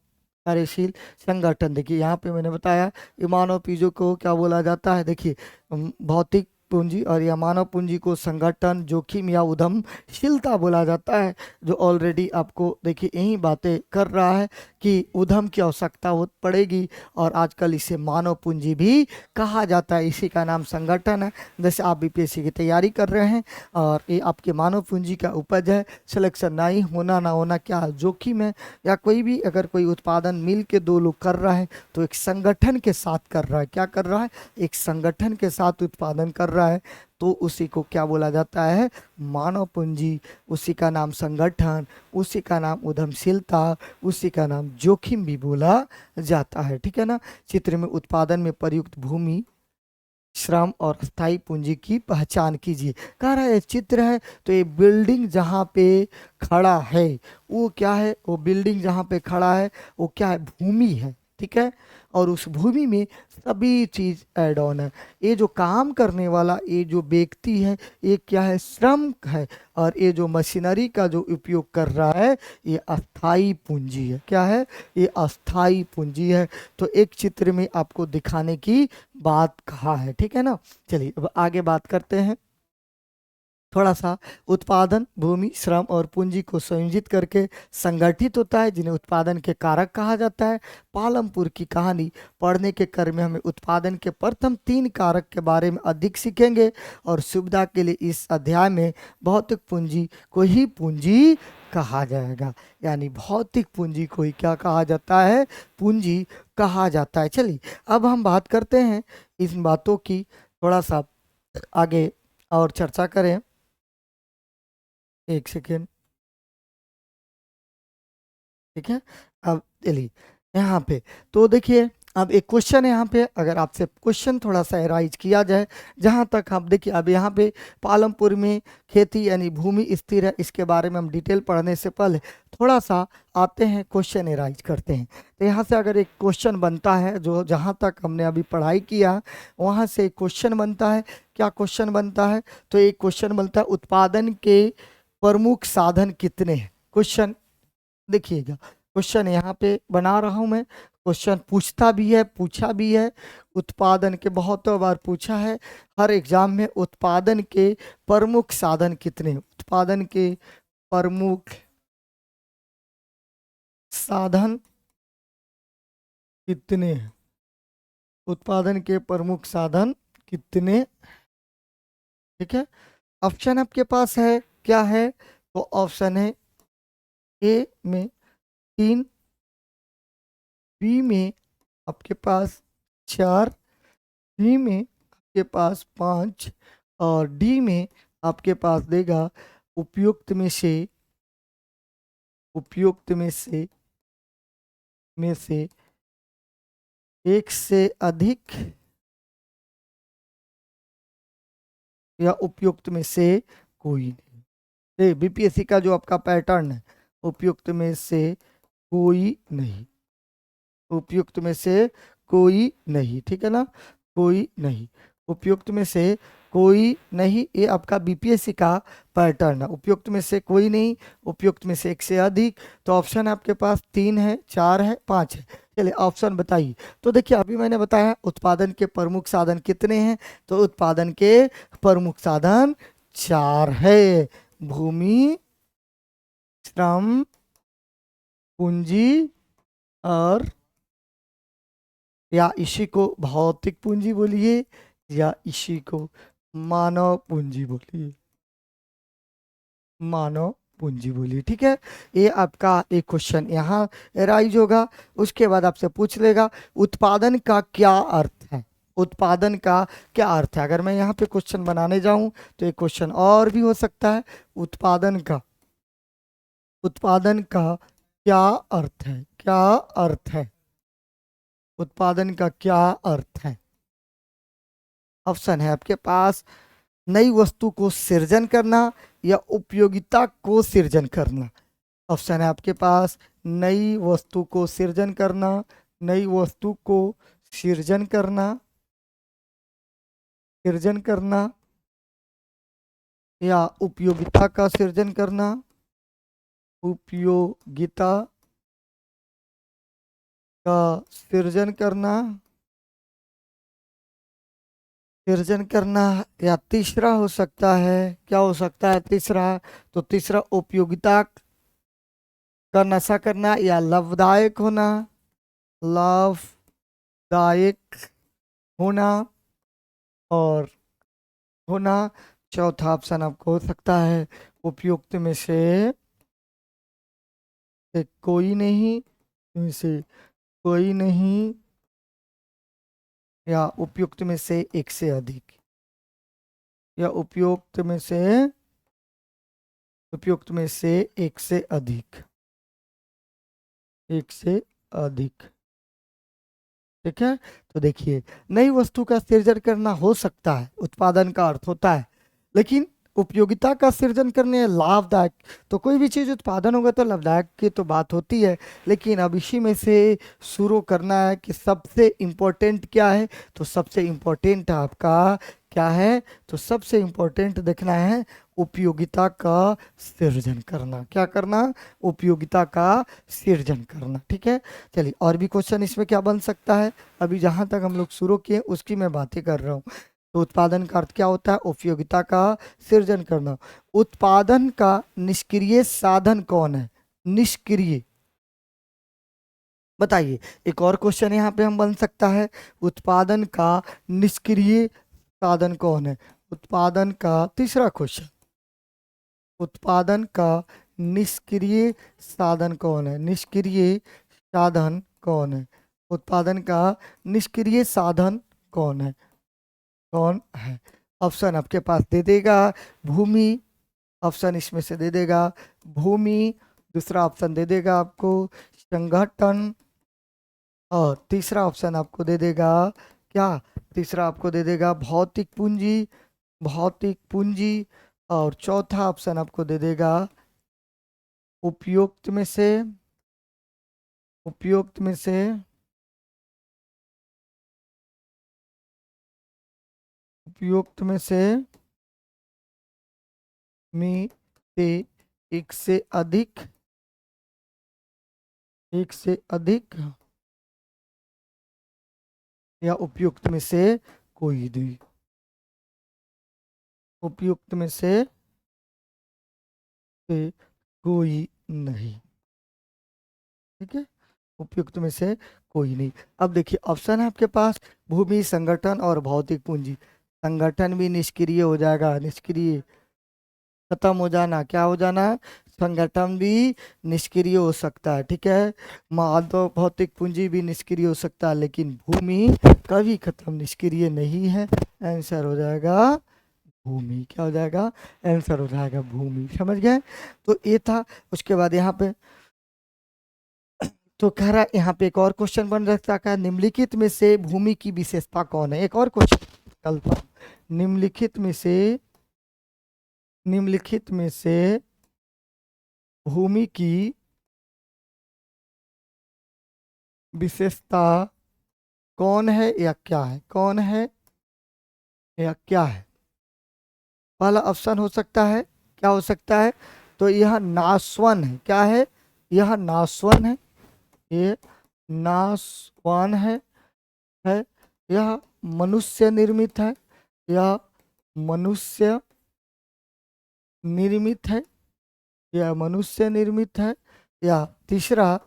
कार्यशील, संगठन। देखिए यहाँ पे मैंने बताया ये मानव पूंजी को क्या बोला जाता है, देखिए भौतिक पूंजी और या मानव पूंजी को संगठन, जोखिम या उद्यमशीलता बोला जाता है, जो ऑलरेडी आपको देखिए यही बातें कर रहा है कि उद्यम की आवश्यकता हो पड़ेगी, और आजकल इसे मानव पूंजी भी कहा जाता है, इसी का नाम संगठन है। जैसे आप बीपीएससी की तैयारी कर रहे हैं और ये आपके मानव पूंजी का उपज है, सिलेक्शन नहीं होना ना होना क्या जोखिम है, या कोई भी अगर कोई उत्पादन मिल के दो लोग कर रहा है तो एक संगठन के साथ कर रहा है, क्या कर रहा है, एक संगठन के साथ उत्पादन कर रहा है, तो उसी को क्या बोला जाता है, मानव पूंजी, उसी का नाम संगठन, उसी का नाम उद्यमशीलता, उसी का नाम जोखिम भी बोला जाता है। ठीक है ना। चित्र में उत्पादन में प्रयुक्त भूमि, श्रम और स्थायी पूंजी की पहचान कीजिए। कह रहा है चित्र है तो ये बिल्डिंग जहाँ पे खड़ा है वो क्या है, वो बिल्डिंग जहाँ पे खड़ा है वो क्या है, भूमि है। ठीक है, और उस भूमि में सभी चीज ऐड ऑन है। ये जो काम करने वाला ये जो व्यक्ति है ये क्या है, श्रम है, और ये जो मशीनरी का जो उपयोग कर रहा है ये अस्थाई पूंजी है। क्या है, ये अस्थाई पूंजी है। तो एक चित्र में आपको दिखाने की बात कहा है। ठीक है ना। चलिए अब आगे बात करते हैं थोड़ा सा। उत्पादन भूमि, श्रम और पूंजी को संयोजित करके संगठित होता है, जिन्हें उत्पादन के कारक कहा जाता है। पालमपुर की कहानी पढ़ने के क्रम में हमें उत्पादन के प्रथम 3 कारक के बारे में अधिक सीखेंगे, और सुविधा के लिए इस अध्याय में भौतिक पूंजी को ही पूंजी कहा जाएगा, यानी भौतिक पूंजी को ही क्या कहा जाता है, पूंजी कहा जाता है। चलिए अब हम बात करते हैं इन बातों की, थोड़ा सा आगे और चर्चा करें। एक सेकेंड। ठीक है, अब चलिए यहाँ पे तो देखिए अब एक क्वेश्चन है यहाँ पे, अगर आपसे क्वेश्चन थोड़ा सा एराइज किया जाए, जहाँ तक आप देखिए अब यहाँ पे पालमपुर में खेती यानी भूमि स्थिर है, इसके बारे में हम डिटेल पढ़ने से पहले थोड़ा सा आते हैं क्वेश्चन एराइज करते हैं। तो यहाँ से अगर एक क्वेश्चन बनता है, जो जहाँ तक हमने अभी पढ़ाई किया वहाँ से एक क्वेश्चन बनता है। क्या क्वेश्चन बनता है, तो एक क्वेश्चन बनता है उत्पादन के प्रमुख साधन कितने हैं। क्वेश्चन देखिएगा, क्वेश्चन यहाँ पे बना रहा हूँ मैं, क्वेश्चन पूछता भी है, पूछा भी है, उत्पादन के बहुत बार पूछा है हर एग्जाम में। उत्पादन के प्रमुख साधन कितने, उत्पादन के प्रमुख साधन कितने हैं, उत्पादन के प्रमुख साधन कितने। ठीक है, ऑप्शन आपके पास है, क्या है, तो ऑप्शन है ए में 3, बी में आपके पास 4, सी में आपके पास 5, और डी में आपके पास देगा उपयुक्त में से, उपयुक्त में से एक से अधिक या उपयुक्त में से कोई नहीं। बीपीएससी का जो आपका पैटर्न है, उपयुक्त में से कोई नहीं, उपयुक्त में से कोई नहीं। ठीक है ना, कोई नहीं, उपयुक्त में से कोई नहीं, ये आपका बीपीएससी का पैटर्न है। उपयुक्त में से कोई नहीं, उपयुक्त में से एक से अधिक। तो ऑप्शन आपके पास 3 है, 4 है, 5 है। चलिए ऑप्शन बताइए। तो देखिए अभी मैंने बताया उत्पादन के प्रमुख साधन कितने हैं, तो उत्पादन के प्रमुख साधन 4 है। भूमि, श्रम, पूंजी और या इसी को भौतिक पूंजी बोलिए या इसी को मानव पूंजी बोलिए, मानव पूंजी बोलिए। ठीक है, ये आपका एक क्वेश्चन यहाँ राइज होगा। उसके बाद आपसे पूछ लेगा उत्पादन का क्या अर्थ है, उत्पादन का क्या अर्थ है। अगर मैं यहाँ पे क्वेश्चन बनाने जाऊं तो एक क्वेश्चन और भी हो सकता है, उत्पादन का, उत्पादन का क्या अर्थ है, क्या अर्थ है, उत्पादन का क्या अर्थ है। ऑप्शन है आपके पास, नई वस्तु को सृजन करना या उपयोगिता को सृजन करना। ऑप्शन है आपके पास, नई वस्तु को सृजन करना, नई वस्तु को सृजन करना, सृजन करना या उपयोगिता का सृजन करना, उपयोगिता का सृजन करना, सृजन करना। या तीसरा हो सकता है, क्या हो सकता है तीसरा, तो तीसरा उपयोगिता का नशा करना या लाभदायक होना, लाभदायक होना और होना। चौथा ऑप्शन आपको हो सकता है उपयुक्त में से कोई नहीं, में से कोई नहीं या उपयुक्त में से एक से अधिक, या उपयुक्त में से, उपयुक्त में से एक से अधिक, एक से अधिक। ठीक है, तो देखिए नई वस्तु का सृजन करना हो सकता है, उत्पादन का अर्थ होता है, लेकिन उपयोगिता का सृजन करने लाभदायक, तो कोई भी चीज़ उत्पादन होगा तो लाभदायक की तो बात होती है, लेकिन अब इसी में से शुरू करना है कि सबसे इम्पोर्टेंट क्या है। तो सबसे इम्पोर्टेंट आपका क्या है, तो सबसे इम्पोर्टेंट देखना है उपयोगिता का सृजन करना। क्या करना, उपयोगिता का सृजन करना। ठीक है, चलिए और भी क्वेश्चन इसमें क्या बन सकता है, अभी जहां तक हम लोग शुरू किए उसकी मैं बातें कर रहा हूँ। तो उत्पादन का अर्थ क्या होता है, उपयोगिता का सृजन करना। उत्पादन का निष्क्रिय साधन कौन है, निष्क्रिय, बताइए। एक और क्वेश्चन यहाँ पे हम बन सकता है, उत्पादन का निष्क्रिय साधन कौन है। उत्पादन का तीसरा क्वेश्चन, उत्पादन का निष्क्रिय साधन कौन है, निष्क्रिय साधन कौन है, उत्पादन का निष्क्रिय साधन कौन है, कौन है। ऑप्शन आपके पास दे देगा भूमि, ऑप्शन इसमें से दे देगा भूमि, दूसरा ऑप्शन दे देगा आपको संगठन, और तीसरा ऑप्शन आपको दे देगा क्या, तीसरा आपको दे देगा भौतिक पूंजी, भौतिक पूंजी, और चौथा ऑप्शन आपको दे देगा उपयुक्त में से, उपयुक्त में से, उपयुक्त में से एक से अधिक, एक से अधिक या उपयुक्त में से कोई भी, उपयुक्त में से कोई नहीं। ठीक है, उपयुक्त में से कोई नहीं। अब देखिए ऑप्शन है आपके पास भूमि, संगठन और भौतिक पूंजी। संगठन भी निष्क्रिय हो जाएगा, निष्क्रिय, खत्म हो जाना, क्या हो जाना, संगठन भी निष्क्रिय हो सकता है। ठीक है, माधव भौतिक पूंजी भी निष्क्रिय हो सकता है, लेकिन भूमि कभी खत्म निष्क्रिय नहीं है। आंसर हो जाएगा भूमि, क्या हो जाएगा, आंसर हो जाएगा भूमि। समझ गए, तो ये था। उसके बाद यहाँ पे तो कह रहा है यहाँ पे एक और क्वेश्चन बन सकता है, निम्नलिखित में से भूमि की विशेषता कौन है। एक और क्वेश्चन चलता हूं, निम्नलिखित में से, निम्नलिखित में से भूमि की विशेषता कौन है या क्या है, कौन है या क्या है। पहला ऑप्शन हो सकता है, क्या हो सकता है, तो यह नासवन है, क्या है, यह नासवन है, ये नाशवान है, यह मनुष्य निर्मित है, यह मनुष्य निर्मित है, यह मनुष्य निर्मित है, या तीसरा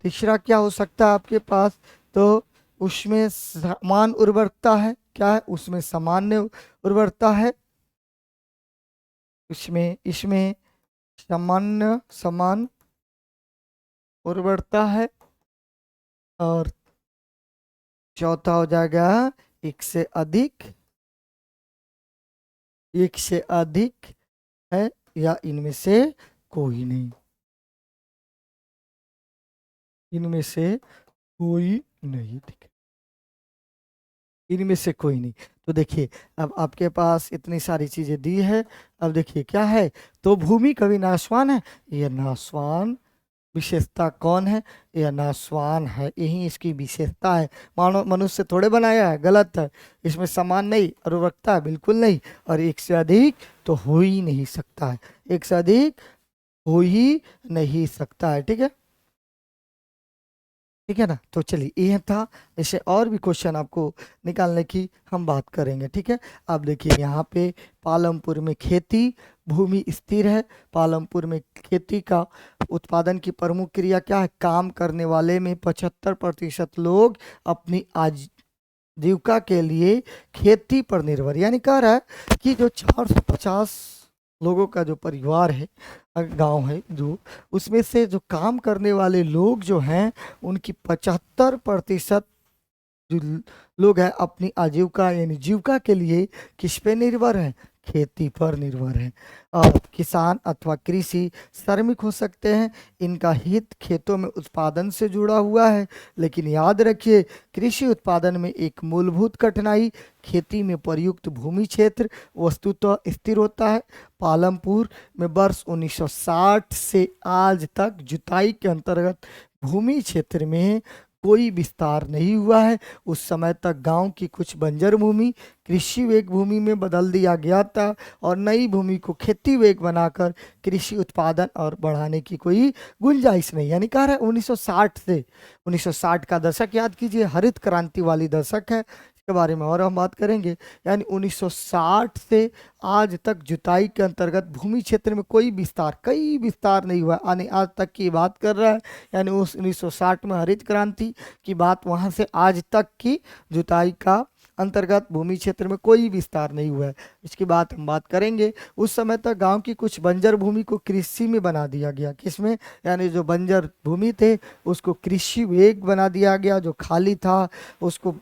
तीसरा क्या हो सकता है आपके पास, तो उसमें समान उर्वरकता है, क्या है उसमें सामान्य उर्वरकता है, इसमें इसमें समान उर्वरकता है, और चौथा हो जाएगा एक से अधिक है, या इनमें से कोई नहीं, इनमें से कोई नहीं, ठीक है, इनमें से कोई नहीं। तो देखिए अब आपके पास इतनी सारी चीजें दी है, अब देखिए क्या है, तो भूमि कभी नाशवान है, ये नाशवान विशेषता कौन है, यह नाशवान है, यही इसकी विशेषता है। मानव मनुष्य थोड़े बनाया है, गलत है, इसमें समान नहीं, उर्वरकता है बिल्कुल नहीं, और एक से अधिक तो हो ही नहीं सकता है, एक से अधिक हो ही नहीं सकता है, ठीक है, ठीक है ना। तो चलिए ये था, ऐसे और भी क्वेश्चन आपको निकालने की हम बात करेंगे, ठीक है। अब देखिए यहाँ पे पालमपुर में खेती, भूमि स्थिर है, पालमपुर में खेती का उत्पादन की प्रमुख क्रिया क्या है, काम करने वाले में 75% लोग अपनी आजीविका के लिए खेती पर निर्भर, यानी कह रहा है कि जो 450 लोगों का जो परिवार है, गांव है जो, उसमें से जो काम करने वाले लोग जो हैं उनकी 75% जो लोग हैं अपनी आजीविका यानी जीविका के लिए किस पे निर्भर है, खेती पर निर्भर है। और किसान अथवा कृषि श्रमिक हो सकते हैं, इनका हित खेतों में उत्पादन से जुड़ा हुआ है, लेकिन याद रखिए कृषि उत्पादन में एक मूलभूत कठिनाई, खेती में प्रयुक्त भूमि क्षेत्र वस्तुतः स्थिर होता है। पालमपुर में वर्ष 1960 से आज तक जुताई के अंतर्गत भूमि क्षेत्र में कोई विस्तार नहीं हुआ है। उस समय तक गांव की कुछ बंजर भूमि कृषि वेग भूमि में बदल दिया गया था, और नई भूमि को खेती वेग बनाकर कृषि उत्पादन और बढ़ाने की कोई गुंजाइश नहीं, यानी कह रहा है 1960 से 1960 का दशक याद कीजिए, हरित क्रांति वाली दशक है, इसके बारे में और हम बात करेंगे। यानी 1960 से आज तक जुताई के अंतर्गत भूमि क्षेत्र में कई विस्तार नहीं हुआ, यानी आज तक की बात कर रहा है, यानी उस 1960 में हरित क्रांति की बात, वहां से आज तक की जुताई का अंतर्गत भूमि क्षेत्र में कोई विस्तार नहीं हुआ है, इसकी बात हम बात करेंगे। उस समय तक गांव की कुछ बंजर भूमि को कृषि में बना दिया गया, किसमें, यानी जो बंजर भूमि थे उसको कृषि वेग बना दिया गया, जो खाली था उसको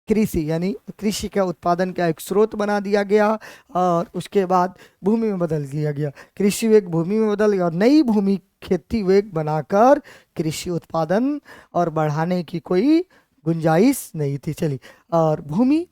कृषि यानी कृषि का उत्पादन का एक स्रोत बना दिया गया, और उसके बाद भूमि में बदल दिया गया, कृषि वेग भूमि में बदल गया, और नई भूमि खेती वेग बनाकर कृषि उत्पादन और बढ़ाने की कोई गुंजाइश नहीं थी। चलिए, और भूमि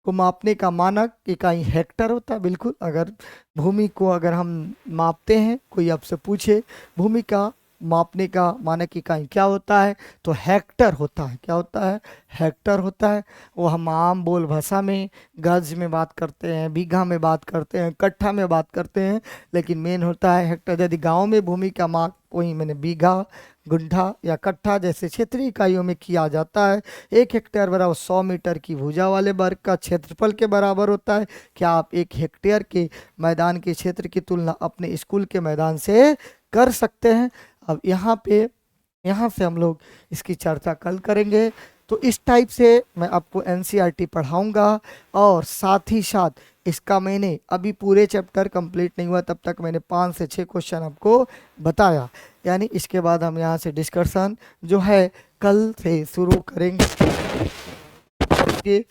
को मापने का मानक इकाई हेक्टर होता है, बिल्कुल, अगर भूमि को अगर हम मापते हैं, कोई आपसे पूछे भूमि का मापने का मानक इकाई क्या होता है, तो हेक्टर होता है, क्या होता है, हेक्टर होता है। वो हम आम बोल भाषा में गज में बात करते हैं, बीघा में बात करते हैं, कट्ठा में बात करते हैं, लेकिन मेन होता है हेक्टर। यदि गांव में भूमि का माप कोई मैंने बीघा, गुंठा या कट्ठा जैसे क्षेत्रीय इकाइयों में किया जाता है। 1 हेक्टेयर बराबर 100 मीटर की भुजा वाले वर्ग का क्षेत्रफल के बराबर होता है। क्या आप 1 हेक्टेयर के मैदान के क्षेत्र की तुलना अपने स्कूल के मैदान से कर सकते हैं? अब यहाँ से हम लोग इसकी चर्चा कल करेंगे। तो इस टाइप से मैं आपको एनसीईआरटी पढ़ाऊंगा, और साथ ही साथ इसका मैंने अभी पूरे चैप्टर कंप्लीट नहीं हुआ तब तक मैंने 5 से 6 क्वेश्चन आपको बताया, यानी इसके बाद हम यहाँ से डिस्कशन जो है कल से शुरू करेंगे के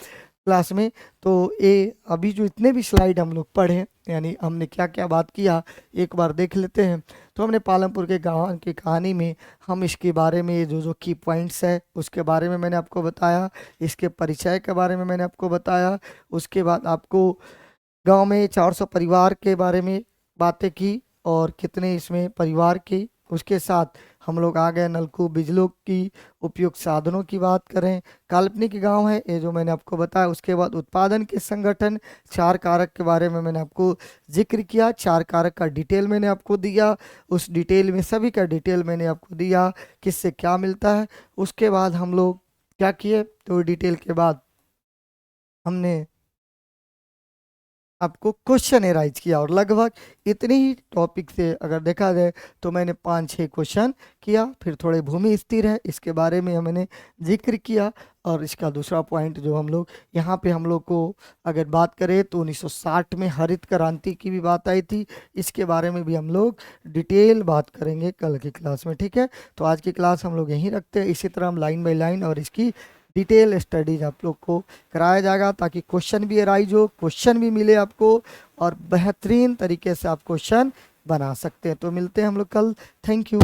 क्लास में। तो ये अभी जो इतने भी स्लाइड हम लोग पढ़े, यानी हमने क्या क्या बात किया एक बार देख लेते हैं। तो हमने पालमपुर के गांव की कहानी में हम इसके बारे में जो जो की पॉइंट्स है उसके बारे में मैंने आपको बताया, इसके परिचय के बारे में मैंने आपको बताया, उसके बाद आपको गांव में 400 परिवार के बारे में बातें की, और कितने इसमें परिवार के उसके साथ हम लोग आ गए नलकूप बिजली की उपयुक्त साधनों की बात करें, काल्पनिक गांव है ये जो मैंने आपको बताया। उसके बाद उत्पादन के संगठन, 4 कारक के बारे में मैंने आपको जिक्र किया, 4 कारक का डिटेल मैंने आपको दिया, उस डिटेल में सभी का डिटेल मैंने आपको दिया किससे क्या मिलता है। उसके बाद हम लोग क्या किए, तो डिटेल के बाद हमने आपको क्वेश्चन एराइज किया और लगभग इतने ही टॉपिक से अगर देखा जाए तो मैंने 5-6 क्वेश्चन किया। फिर थोड़े भूमि स्थिर है इसके बारे में मैंने जिक्र किया। और इसका दूसरा पॉइंट जो हम लोग यहाँ पे हम लोग को अगर बात करें तो 1960 में हरित क्रांति की भी बात आई थी, इसके बारे में भी हम लोग डिटेल बात करेंगे कल की क्लास में, ठीक है। तो आज की क्लास हम लोग यहीं रखते हैं, इसी तरह हम लाइन बाय लाइन और इसकी डिटेल स्टडीज आप लोग को कराया जाएगा ताकि क्वेश्चन भी अराइज हो, क्वेश्चन भी मिले आपको और बेहतरीन तरीके से आप क्वेश्चन बना सकते हैं। तो मिलते हैं हम लोग कल। Thank you.